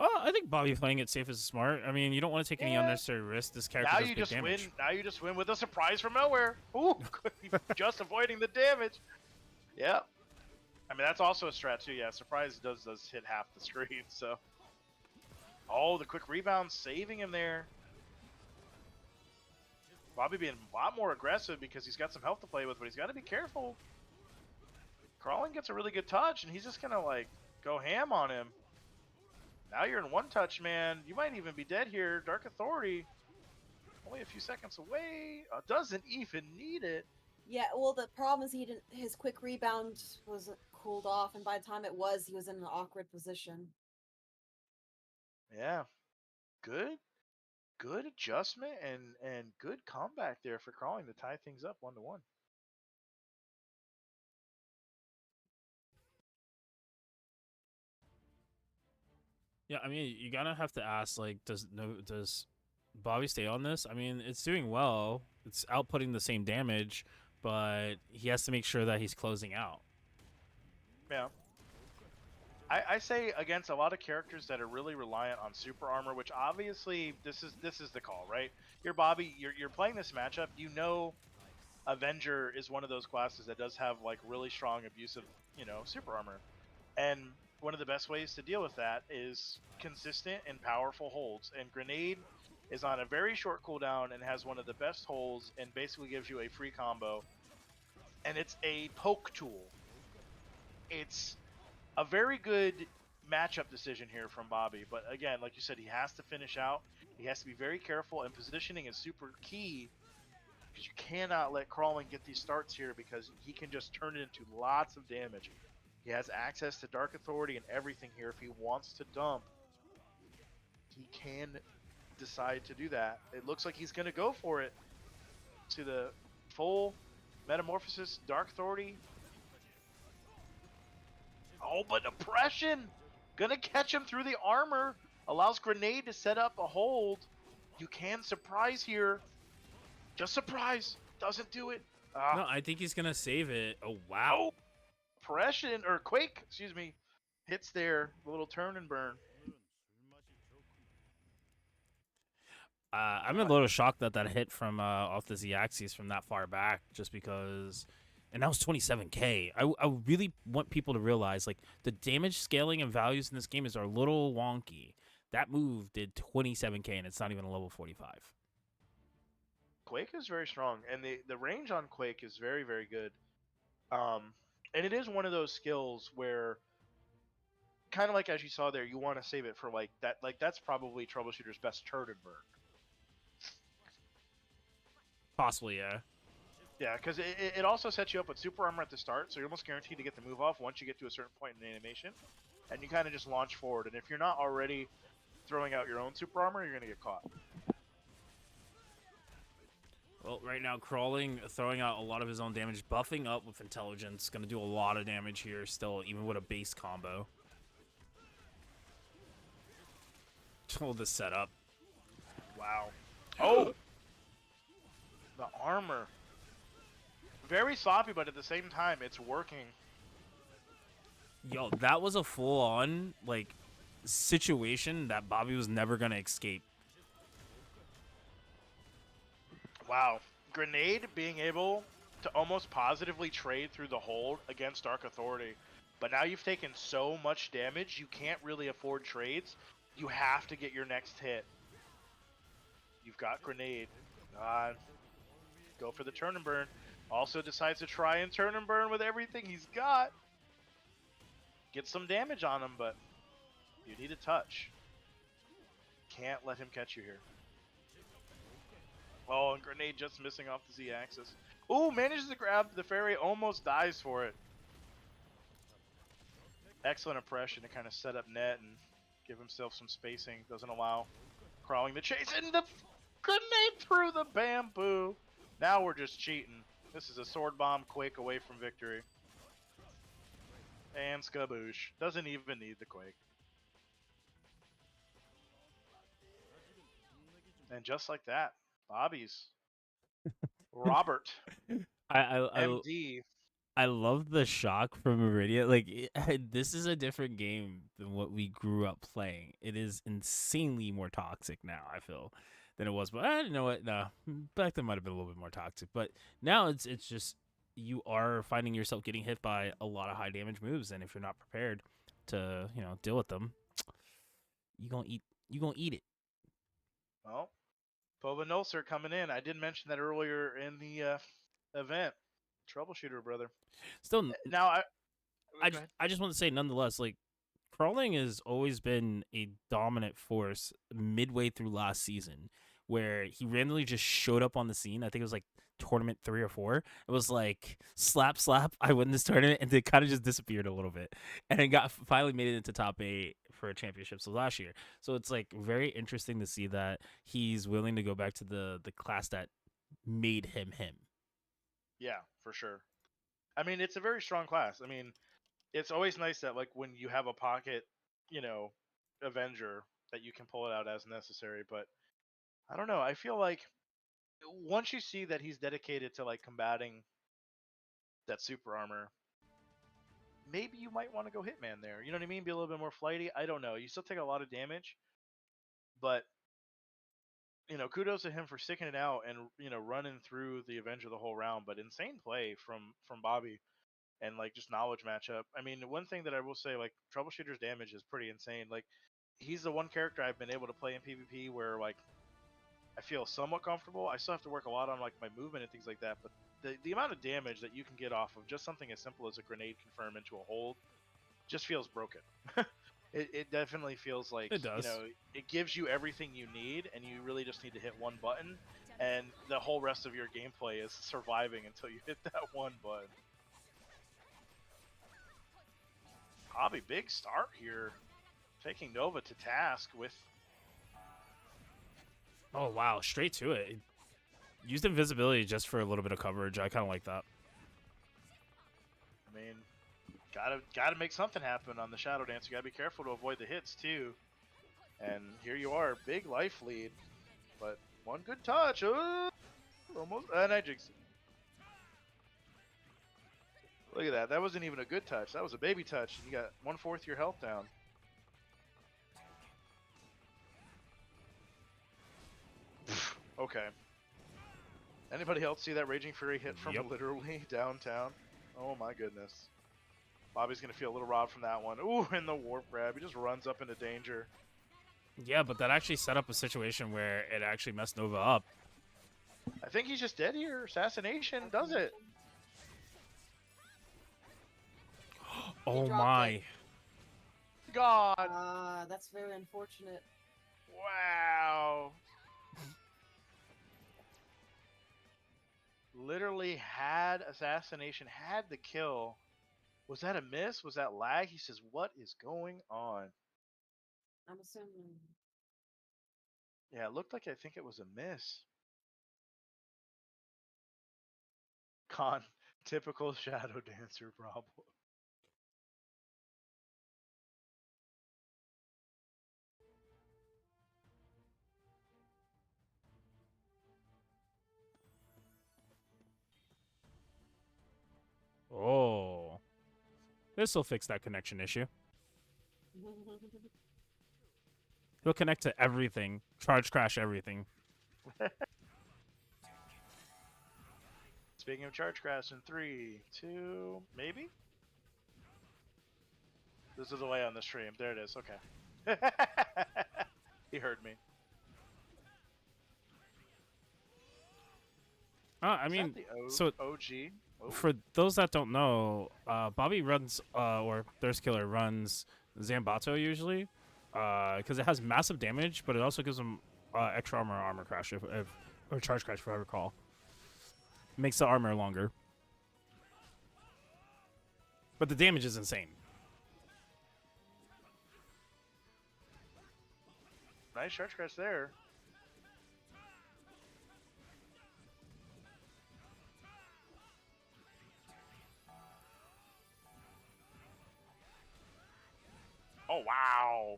I think Bobby playing it safe is smart. I mean, you don't want to take any unnecessary risks. This character Now does you big just damage. win. Now you just win with a surprise from nowhere. Ooh, just avoiding the damage. Yeah. I mean, that's also a strat too. Yeah, surprise does hit half the screen. So. Oh, the quick rebound saving him there. Bobby being a lot more aggressive because he's got some health to play with, but he's got to be careful. Crawling gets a really good touch, and he's just gonna like go ham on him. Now you're in one touch, man. You might even be dead here. Dark Authority, only a few seconds away. Doesn't even need it. Yeah, well, the problem is his quick rebound was cooled off, and by the time it was, he was in an awkward position. Yeah, good adjustment and good comeback there for Crawling to tie things up 1-1. Yeah, I mean, you gotta have to ask, like, does Bobby stay on this? I mean, it's doing well. It's outputting the same damage, but he has to make sure that he's closing out. Yeah. I say against a lot of characters that are really reliant on super armor, which obviously this is the call, right? You're Bobby, you're playing this matchup. You know, Avenger is one of those classes that does have like really strong abusive, super armor, and one of the best ways to deal with that is consistent and powerful holds. And Grenade is on a very short cooldown and has one of the best holds, and basically gives you a free combo. And it's a poke tool. It's a very good matchup decision here from Bobby, but again, like you said, he has to finish out. He has to be very careful, and positioning is super key because you cannot let Crawling get these starts here because he can just turn it into lots of damage. He has access to Dark Authority and everything here. If he wants to dump, he can decide to do that. It looks like he's going to go for it to the full Metamorphosis, Dark Authority. Oh, but Oppression! Gonna catch him through the armor. Allows Grenade to set up a hold. You can surprise here. Just surprise. Doesn't do it. No, I think he's gonna save it. Oh, wow. Oh, Oppression, or Quake, excuse me. Hits there. A little turn and burn. I'm a little shocked that hit from off the Z-axis from that far back, just because, and that was 27k. I really want people to realize, like, the damage scaling and values in this game are a little wonky. That move did 27k, and it's not even a level 45. Quake is very strong, and the range on Quake is very, very good. And it is one of those skills where, kind of like as you saw there, you want to save it for like that. Like that's probably Troubleshooter's best turn and burn. Possibly, yeah. Yeah, because it also sets you up with super armor at the start, so you're almost guaranteed to get the move off once you get to a certain point in the animation, and you kind of just launch forward. And if you're not already throwing out your own super armor, you're gonna get caught. Well, right now, Crawling throwing out a lot of his own damage, buffing up with intelligence, going to do a lot of damage here still, even with a base combo. Hold this setup. Wow. Oh! The armor. Very sloppy, but at the same time, it's working. Yo, that was a full-on, like, situation that Bobby was never going to escape. Wow. Grenade being able to almost positively trade through the hold against Dark Authority. But now you've taken so much damage, you can't really afford trades. You have to get your next hit. You've got Grenade. Go for the turn and burn. Also decides to try and turn and burn with everything he's got. Get some damage on him, but you need a touch. Can't let him catch you here. Oh, and Grenade just missing off the Z-axis. Ooh, manages to grab the fairy, almost dies for it. Excellent impression to kind of set up net and give himself some spacing. Doesn't allow Crawling the chase, and the grenade through the bamboo. Now we're just cheating. This is a sword bomb Quake away from victory. And Skaboosh doesn't even need the Quake. And just like that, Bobby's Robert I MD. I love the shock from Meridian. Like, this is a different game than what we grew up playing. It is insanely more toxic now, I feel, than it was. But I know what? No, back then might have been a little bit more toxic. But now it's just you are finding yourself getting hit by a lot of high damage moves, and if you're not prepared to, deal with them, you gonna eat it. Well, Pova Nolser coming in. I did mention that earlier in the event. Troubleshooter, brother. Still, Now, go ahead. I just want to say, nonetheless, like, Crawling has always been a dominant force midway through last season, where he randomly just showed up on the scene. I think it was like tournament 3 or 4. It was like slap, I win this tournament, and it kind of just disappeared a little bit, and it finally made it into top 8 for championships last year. So it's like very interesting to see that he's willing to go back to the class that made him him. Yeah, for sure. I mean, it's a very strong class. I mean, it's always nice that like when you have a pocket, Avenger that you can pull it out as necessary. But I don't know. I feel like once you see that he's dedicated to like combating that super armor, maybe you might want to go Hitman there. You know what I mean? Be a little bit more flighty. I don't know. You still take a lot of damage, but kudos to him for sticking it out and running through the Avenger the whole round. But insane play from Bobby. And like just knowledge matchup. I mean, one thing that I will say, like Troubleshooter's damage is pretty insane. Like he's the one character I've been able to play in PvP where like I feel somewhat comfortable. I still have to work a lot on like my movement and things like that, but the amount of damage that you can get off of just something as simple as a grenade confirm into a hold just feels broken. It definitely feels like It does. it gives you everything you need, and you really just need to hit one button, and the whole rest of your gameplay is surviving until you hit that one button. Hobby, big start here. Taking Nova to task with... Oh, wow. Straight to it. Used invisibility just for a little bit of coverage. I kind of like that. I mean, gotta make something happen on the Shadow Dance. You gotta be careful to avoid the hits, too. And here you are. Big life lead. But one good touch. Almost. And I jinxed it. Look at that. That wasn't even a good touch. That was a baby touch. And you got 1/4 your health down. Okay. Anybody else see that Raging Fury hit from literally downtown? Oh my goodness. Bobby's going to feel a little robbed from that one. Ooh, and the warp grab. He just runs up into danger. Yeah, but that actually set up a situation where it actually messed Nova up. I think he's just dead here. Assassination does it. Oh my. It. God. That's very unfortunate. Wow. Literally had assassination, had the kill. Was that a miss? Was that lag? He says, what is going on? I'm assuming Yeah, it looked like I think it was a miss. Con, typical Shadow Dancer problem. Oh. This will fix that connection issue. He'll connect to everything. Charge crash everything. Speaking of charge crash, in 3, 2, maybe? This is the way on the stream. There it is. Okay. He heard me. I Is mean, that the so OG? Oh. for those that don't know, Bobby runs, or Thirst Killer runs Zambato usually, because it has massive damage, but it also gives him extra armor crash if or charge crash if I recall. Makes the armor longer, but the damage is insane. Nice charge crash there. Oh, wow.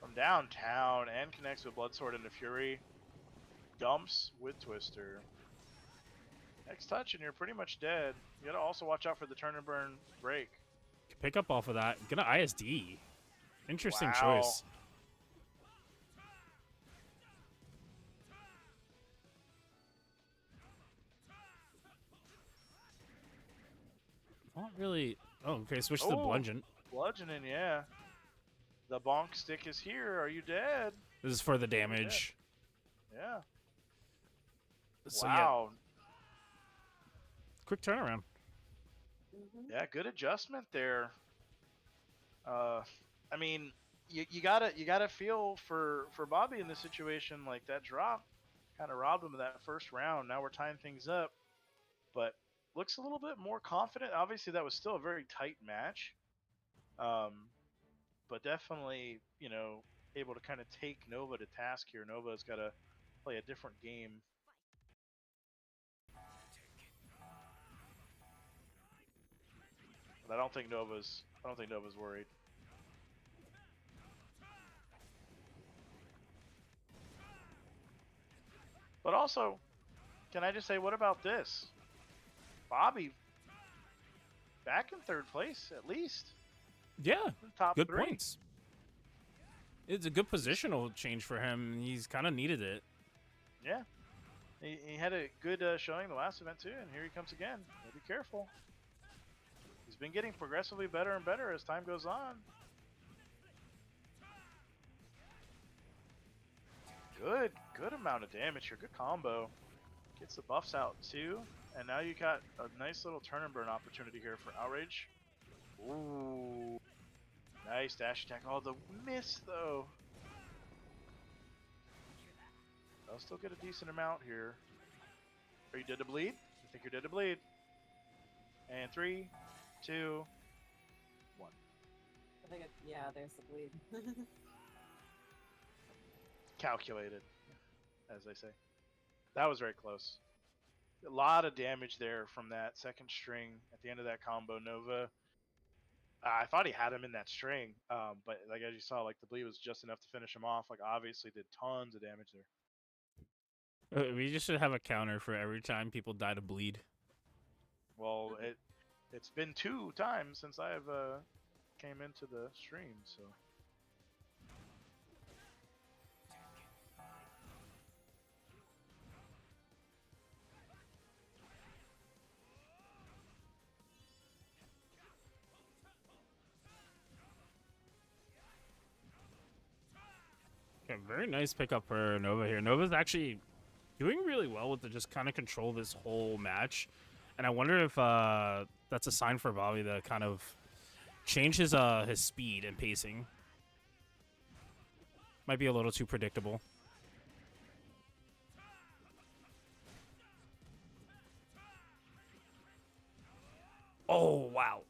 From downtown and connects with Bloodsword into Fury. Dumps with Twister. Next touch and you're pretty much dead. You gotta also watch out for the turn and burn break. Pick up off of that. Gonna ISD. Interesting Wow. choice. Not really. Oh, okay. Switch to Oh. bludgeon. Bludgeoning, yeah. The bonk stick is here. Are you dead? This is for the damage. Yeah. So Wow. yeah, quick turnaround. Yeah, good adjustment there. I mean, you gotta feel for Bobby in this situation. Like that drop kind of robbed him of that first round. Now we're tying things up, but looks a little bit more confident. Obviously, that was still a very tight match, but definitely able to kind of take Nova to task here. Nova's got to play a different game. But I don't think Nova's worried. But also, can I just say, what about this? Bobby back in third place, at least. Yeah, Top good 3. points. It's a good positional change for him. He's kind of needed it. Yeah. He had a good showing the last event, too, and here he comes again. Gotta be careful. He's been getting progressively better and better as time goes on. Good amount of damage here. Good combo. Gets the buffs out, too. And now you got a nice little turn and burn opportunity here for Outrage. Ooh. Nice dash attack. Oh, the miss, though. I'll still get a decent amount here. Are you dead to bleed? I think you're dead to bleed. And 3, 2, 1. I think yeah, there's the bleed. Calculated, as they say. That was very close. A lot of damage there from that second string at the end of that combo. Nova, I thought he had him in that string, but like as you saw, like the bleed was just enough to finish him off. Like obviously did tons of damage there. We just should have a counter for every time people die to bleed. Well, it's been 2 times since I've came into the stream, so. Okay, very nice pickup for Nova here. Nova's actually doing really well with the just kind of control this whole match. And I wonder if that's a sign for Bobby to kind of change his speed and pacing. Might be a little too predictable. Oh, wow.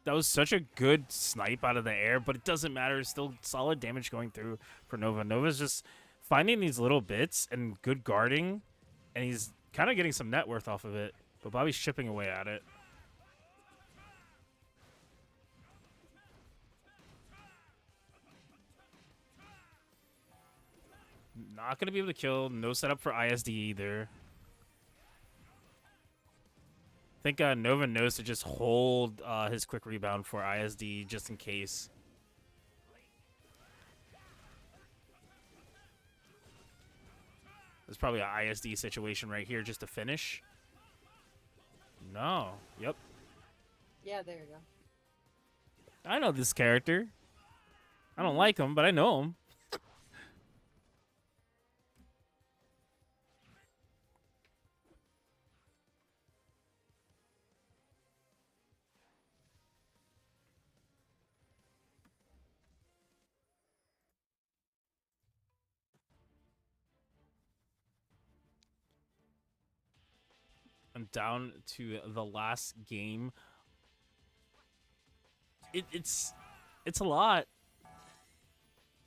That was such a good snipe out of the air, but it doesn't matter. Still solid damage going through for Nova. Nova's just finding these little bits and good guarding, and he's kind of getting some net worth off of it. But Bobby's chipping away at it. Not going to be able to kill. No setup for ISD either. I think Nova knows to just hold his quick rebound for ISD just in case. There's probably an ISD situation right here just to finish. No. Yep. Yeah, there you go. I know this character. I don't like him, but I know him. I'm down to the last game. It's a lot.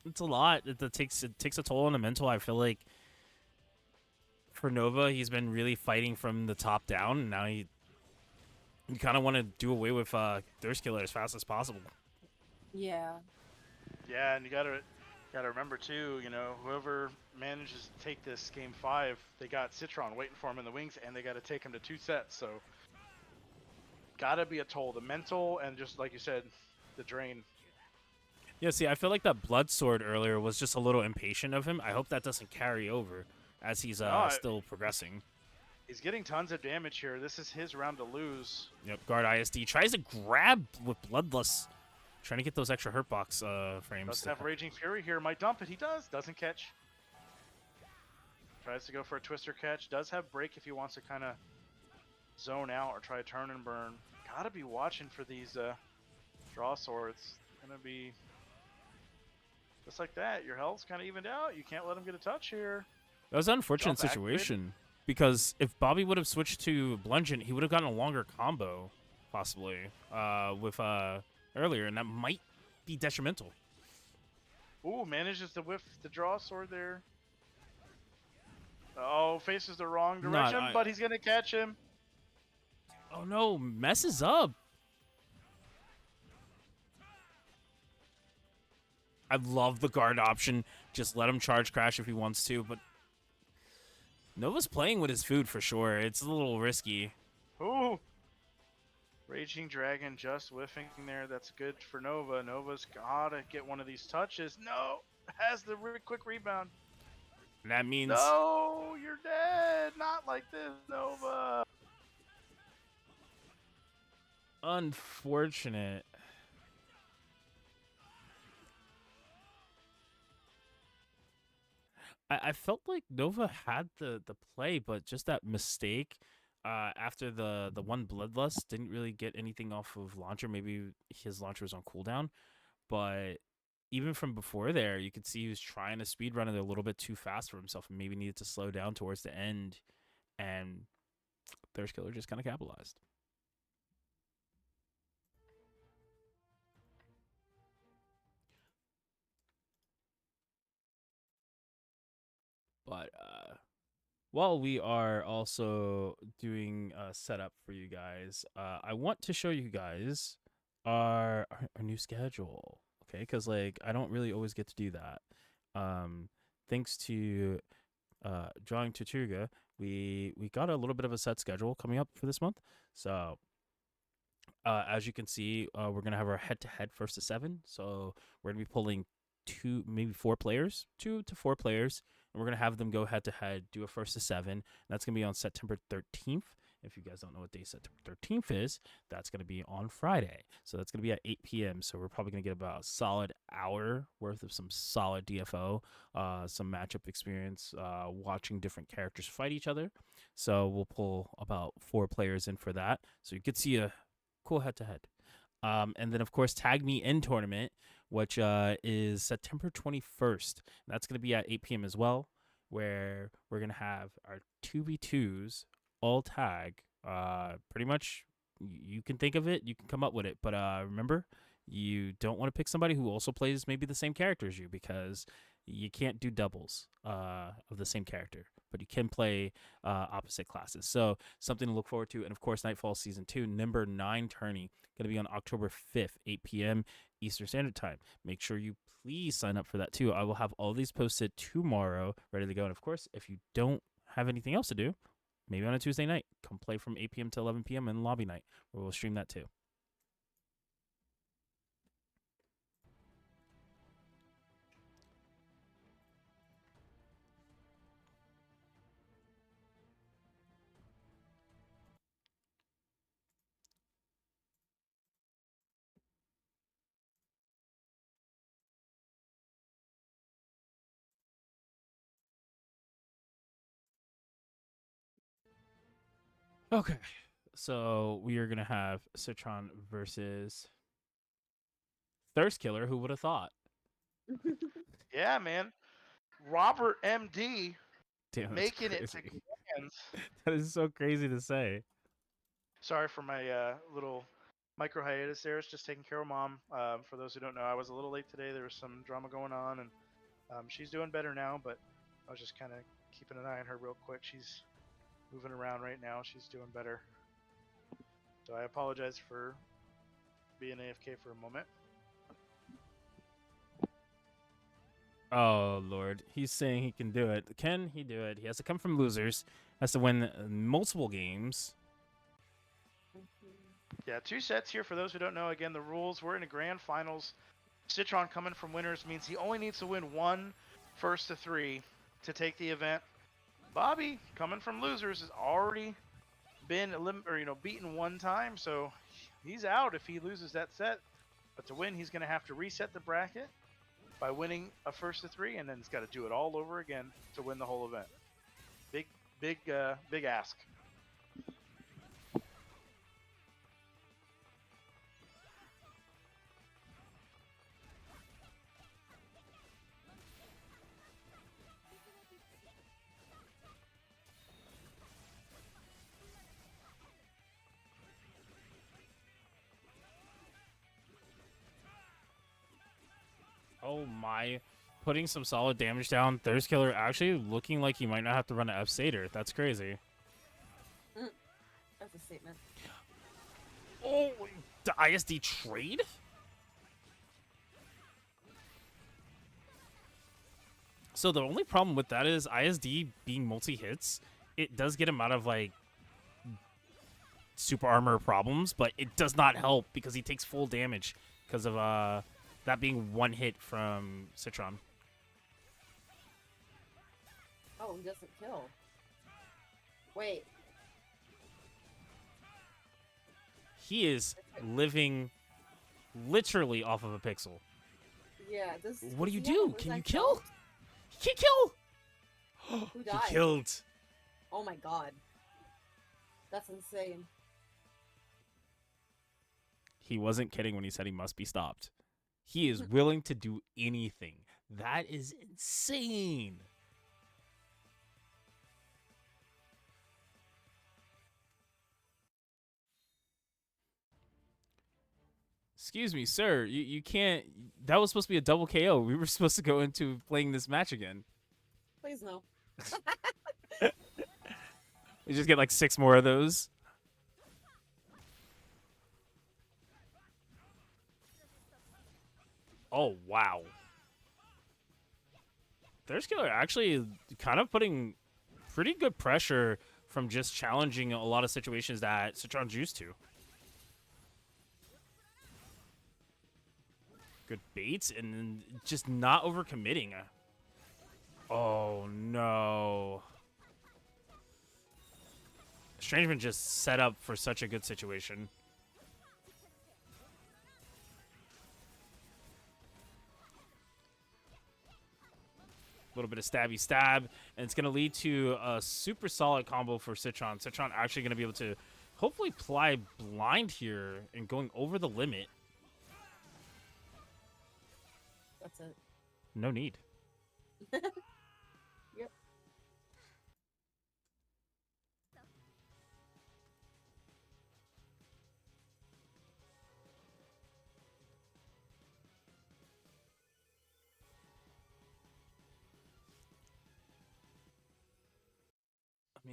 It's a lot. It takes a toll on the mental. I feel like for Nova, he's been really fighting from the top down, and now you kind of want to do away with Thirst Killer as fast as possible. Yeah. Yeah, and you gotta remember too, you know, whoever manages to take this game 5, they got Citron waiting for him in the wings, and they got to take him to 2 sets. So gotta be a toll, the mental, and just like you said, the drain. Yeah, see, I feel like that Blood Sword earlier was just a little impatient of him. I hope that doesn't carry over as he's still progressing. He's getting tons of damage here. This is his round to lose. Yep, guard ISD. Tries to grab with Bloodlust. Trying to get those extra hurt box frames. Doesn't have Raging Fury here. Might dump it. He does. Doesn't catch. Tries to go for a Twister catch. Does have break if he wants to kind of zone out or try to turn and burn. Gotta be watching for these draw swords. Gonna be just like that. Your health's kind of evened out. You can't let him get a touch here. That was an unfortunate Jump situation because if Bobby would have switched to Blungent, he would have gotten a longer combo, possibly, with earlier, and that might be detrimental. Ooh, manages to whiff the draw sword there. Oh, faces the wrong direction, but he's gonna catch him. Oh no, messes up. I love the guard option. Just let him charge crash if he wants to, but Nova's playing with his food for sure. It's a little risky. Ooh. Raging Dragon just whiffing there. That's good for Nova. Nova's gotta get one of these touches. No! Has the quick rebound. And that means... No! You're dead! Not like this, Nova! Unfortunate. I felt like Nova had the play, but just that mistake after the one Bloodlust didn't really get anything off of launcher. Maybe his launcher was on cooldown, but even from before there, you could see he was trying to speedrun it a little bit too fast for himself and maybe needed to slow down towards the end, and Thirst Killer just kind of capitalized. But while we are also doing a setup for you guys, I want to show you guys our new schedule. Okay, because like I don't really always get to do that. Thanks to Drawing Tortuga, we got a little bit of a set schedule coming up for this month. So as you can see, we're gonna have our head-to-head first to 7. So we're gonna be pulling 2, maybe 4 players, 2 to 4 players. And we're going to have them go head-to-head, do a first to 7. And that's going to be on September 13th. If you guys don't know what day September 13th is, that's going to be on Friday. So that's going to be at 8 p.m. So we're probably going to get about a solid hour worth of some solid DFO, some matchup experience, watching different characters fight each other. So we'll pull about 4 players in for that. So you could see a cool head-to-head. And then, of course, Tag Me In Tournament, which is September 21st. That's going to be at 8 p.m. as well, where we're going to have our 2v2s all tag. Pretty much, you can think of it, you can come up with it. But remember, you don't want to pick somebody who also plays maybe the same character as you, because you can't do doubles of the same character, but you can play opposite classes. So something to look forward to. And of course, Nightfall Season 2, number 9 tourney, going to be on October 5th, 8 p.m. Eastern Standard Time. Make sure you please sign up for that too. I will have all these posted tomorrow, ready to go. And of course, if you don't have anything else to do, maybe on a Tuesday night, come play from 8 p.m. to 11 p.m. in lobby night, where we'll stream that too. Okay, so we are gonna have Citron versus Thirst Killer. Who would have thought? Yeah, man. Robert MD Damn, that's making it to crazy. grands. That is so crazy to say. Sorry for my little micro hiatus there. It's just taking care of mom. For those who don't know, I was a little late today. There was some drama going on, and she's doing better now, but I was just kind of keeping an eye on her real quick. She's moving around right now. She's doing better. So I apologize for being AFK for a moment. Oh Lord, he's saying he can do it. Can he do it? He has to come from losers. Has to win multiple games. Yeah, 2 sets here for those who don't know. Again, the rules. We're in a grand finals. Citron coming from winners means he only needs to win 1 first to 3 to take the event. Bobby coming from losers has already been beaten 1 time, so he's out if he loses that set. But to win, he's going to have to reset the bracket by winning a first to 3, and then he's got to do it all over again to win the whole event. Big ask. Oh my. Putting some solid damage down. Thirst Killer actually looking like he might not have to run an F Satyr. That's crazy. That's a statement. Oh, the ISD trade? So the only problem with that is ISD being multi-hits, it does get him out of, like, super armor problems, but it does not help because he takes full damage because of that being 1 hit from Citron. Oh, he doesn't kill. Wait. He is living literally off of a pixel. Yeah, this. What do you does he have do? a Can you percent kill? health? He can't kill! Who He died? killed. Oh my god. That's insane. He wasn't kidding when he said he must be stopped. He is willing to do anything. That is insane. Excuse me, sir. You can't. That was supposed to be a double KO. We were supposed to go into playing this match again. Please no. We just get like 6 more of those. Oh, wow. Thirst Killer actually kind of putting pretty good pressure from just challenging a lot of situations that Citron's used to. Good baits and then just not overcommitting. Oh, no. Strangeman just set up for such a good situation. A little bit of stabby stab, and it's going to lead to a super solid combo for Citron. Citron actually going to be able to hopefully apply blind here and going over the limit. That's it. No need. Yep.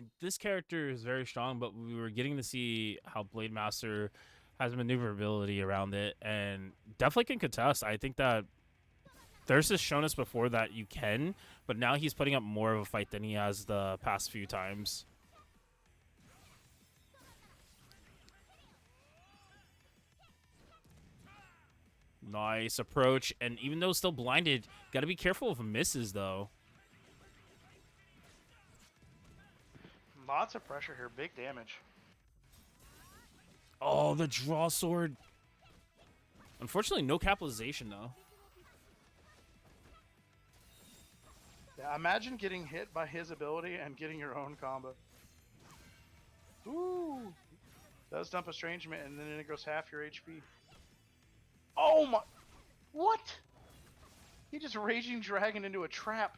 mean, this character is very strong, but we were getting to see how Blade Master has maneuverability around it, and definitely can contest. I think that Thirst has shown us before that you can, but now he's putting up more of a fight than he has the past few times. Nice approach, and even though still blinded, got to be careful of misses, though. Lots of pressure here, big damage. Oh, the draw sword. Unfortunately, no capitalization, though. Yeah, imagine getting hit by his ability and getting your own combo. Ooh. Does dump estrangement, and then it goes half your HP. Oh my... What? He just Raging Dragon into a trap.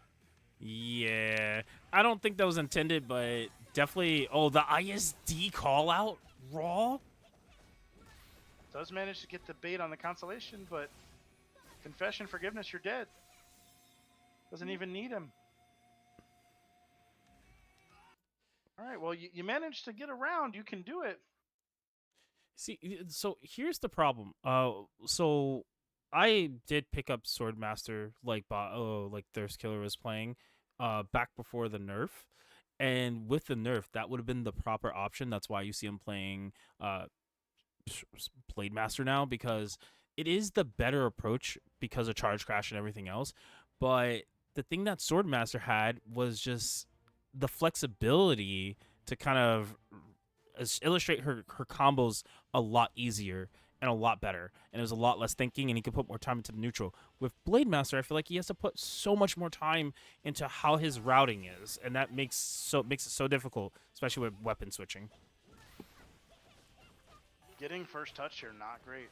Yeah. I don't think that was intended, but definitely... Oh, the ISD call-out? Raw? Does manage to get the bait on the consolation, but... Confession, forgiveness, you're dead. Doesn't even need him. Alright, well, you managed to get around. You can do it. See, so here's the problem. So I did pick up Swordmaster like like Thirst Killer was playing back before the nerf. And with the nerf, that would have been the proper option. That's why you see him playing Blade Master now, because it is the better approach because of Charge Crash and everything else. But the thing that Swordmaster had was just the flexibility to kind of illustrate her combos a lot easier and a lot better, and it was a lot less thinking, and he could put more time into the neutral. With Blade Master, I feel like he has to put so much more time into how his routing is, and that makes it so difficult, especially with weapon switching. Getting first touch here, not great.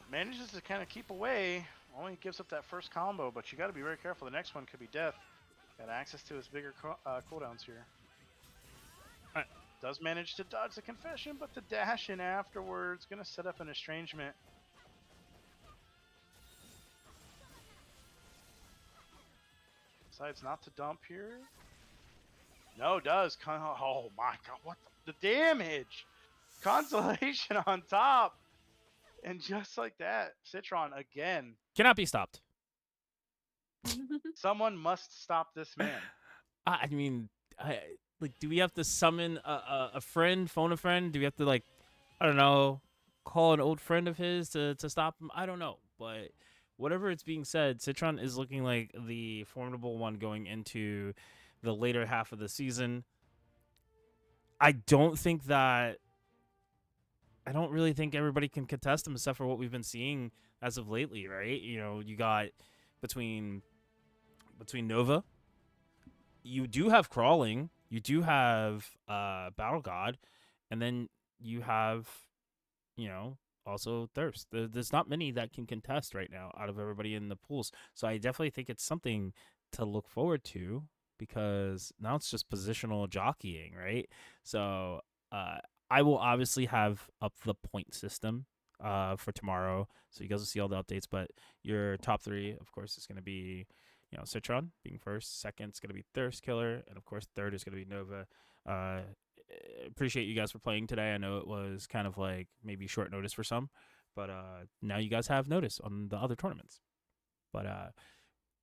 Manages to kind of keep away. Only gives up that first combo, but you got to be very careful. The next one could be death. Got access to his bigger cooldowns here. Does manage to dodge the confession, but the dash in afterwards gonna set up an estrangement. Decides not to dump here. No, does. Oh my god, what the damage! Consolation on top! And just like that, Citron again. Cannot be stopped. Someone must stop this man. I mean, like, do we have to summon a friend, phone a friend? Do we have to, like, I don't know, call an old friend of his to stop him? I don't know. But whatever it's being said, Citron is looking like the formidable one going into the later half of the season. I don't really think everybody can contest him except for what we've been seeing as of lately, right? You know, you got between Nova, you do have Crawling, you do have Battle God, and then you have, you know, also Thirst. There's not many that can contest right now out of everybody in the pools. So I definitely think it's something to look forward to, because now it's just positional jockeying, right? So I will obviously have up the point system for tomorrow, so you guys will see all the updates. But your top three, of course, is going to be, you know, Citron being first. Second is going to be Thirst Killer, and of course, third is going to be Nova. Appreciate you guys for playing today. I know it was kind of like maybe short notice for some, but now you guys have notice on the other tournaments. But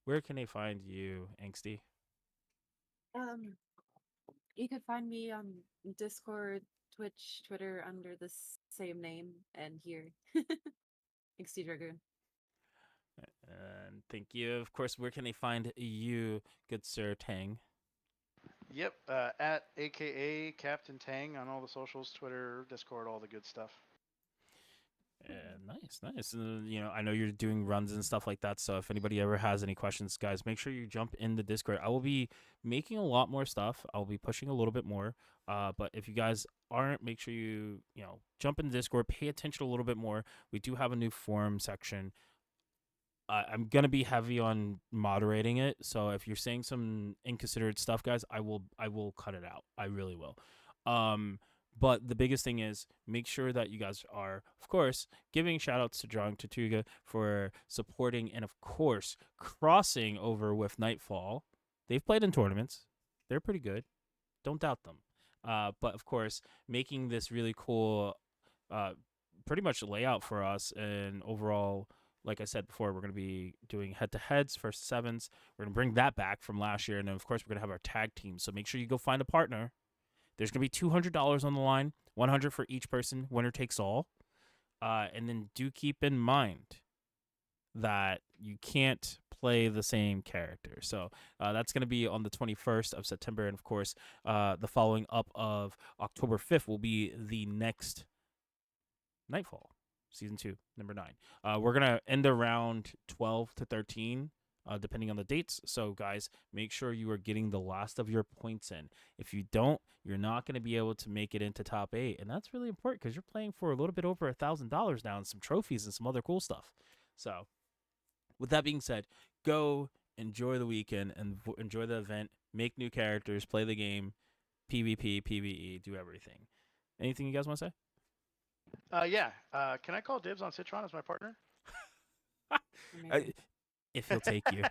where can they find you, Angsty? You can find me on Discord, Twitch, Twitter under the same name, and here. XD Dragoon. And thank you. Of course, where can they find you, good Sir Tang? Yep, at AKA Captain Tang on all the socials, Twitter, Discord, all the good stuff. Nice. You know, I know you're doing runs and stuff like that, so if anybody ever has any questions, guys, make sure you jump in the Discord. I will be making a lot more stuff. I'll be pushing a little bit more. But if you guys aren't, make sure you jump in the Discord, pay attention a little bit more. We do have a new forum section. I'm gonna be heavy on moderating it. So if you're saying some inconsiderate stuff, guys, I will cut it out. I really will. Um, but the biggest thing is make sure that you guys are, of course, giving shout outs to Drawing Tortuga for supporting and of course crossing over with Nightfall. They've played in tournaments. They're pretty good. Don't doubt them. But of course, making this really cool, uh, pretty much layout for us and overall. Like I said before, we're going to be doing head-to-heads, first sevens. We're going to bring that back from last year, and then of course we're going to have our tag team. So make sure you go find a partner. There's going to be $200 on the line, 100 for each person, winner takes all. And then do keep in mind that you can't play the same character. So that's going to be on the 21st of September. And of course, the following up of October 5th will be the next Nightfall, Season 2, number 9. We're going to end around 12 to 13. Depending on the dates. So, guys, make sure you are getting the last of your points in. If you don't, you're not going to be able to make it into top 8. And that's really important because you're playing for a little bit over $1,000 now and some trophies and some other cool stuff. So, with that being said, go enjoy the weekend and enjoy the event. Make new characters, play the game, PvP, PvE, do everything. Anything you guys want to say? Yeah. Can I call dibs on Citron as my partner? Amazing. If he'll take you.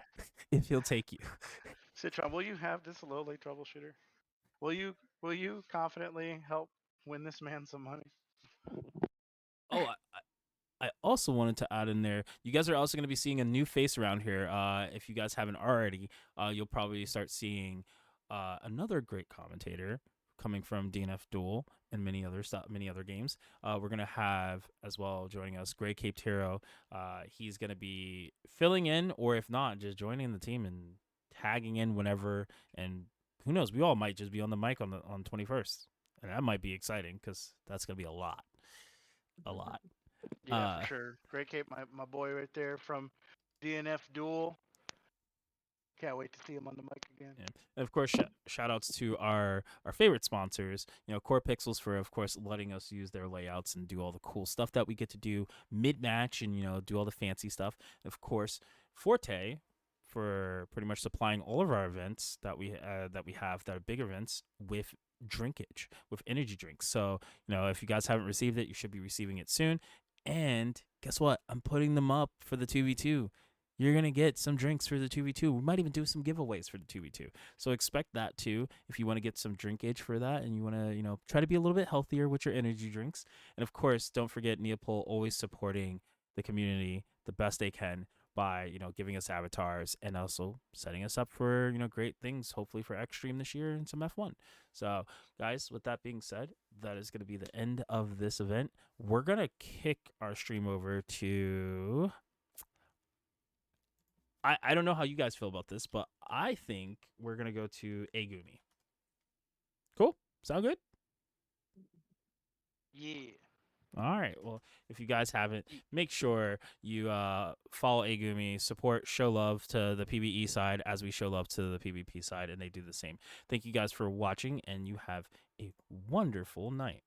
If he'll take you. Citron, will you have this lowly troubleshooter? Will you confidently help win this man some money? Oh, I also wanted to add in there, you guys are also going to be seeing a new face around here. If you guys haven't already, you'll probably start seeing another great commentator coming from DNF Duel and many other games. We're going to have as well joining us Gray Caped Hero. He's going to be filling in, or if not, just joining the team and tagging in whenever. And who knows, we all might just be on the mic on 21st. And that might be exciting because that's going to be a lot. Yeah, for sure. Great Cape, my boy right there from DNF Duel. Can't wait to see him on the mic again. Yeah. And of course, shout outs to our favorite sponsors, Core Pixels for, of course, letting us use their layouts and do all the cool stuff that we get to do mid-match and, do all the fancy stuff. Of course, Forte for pretty much supplying all of our events that we have that are big events with drinkage, with energy drinks. So, if you guys haven't received it, you should be receiving it soon. And guess what? I'm putting them up for the 2v2. You're going to get some drinks for the 2v2. We might even do some giveaways for the 2v2. So expect that too if you want to get some drinkage for that and you want to, try to be a little bit healthier with your energy drinks. And of course, don't forget Neopol always supporting the community the best they can by, giving us avatars and also setting us up for, great things, hopefully for Extreme this year and some F1. So, guys, with that being said, that is going to be the end of this event. We're going to kick our stream over to... I don't know how you guys feel about this, but I think we're going to go to Agumi. Cool? Sound good? Yeah. All right. Well, if you guys haven't, make sure you follow Agumi, support, show love to the PvE side as we show love to the PvP side, and they do the same. Thank you guys for watching, and you have a wonderful night.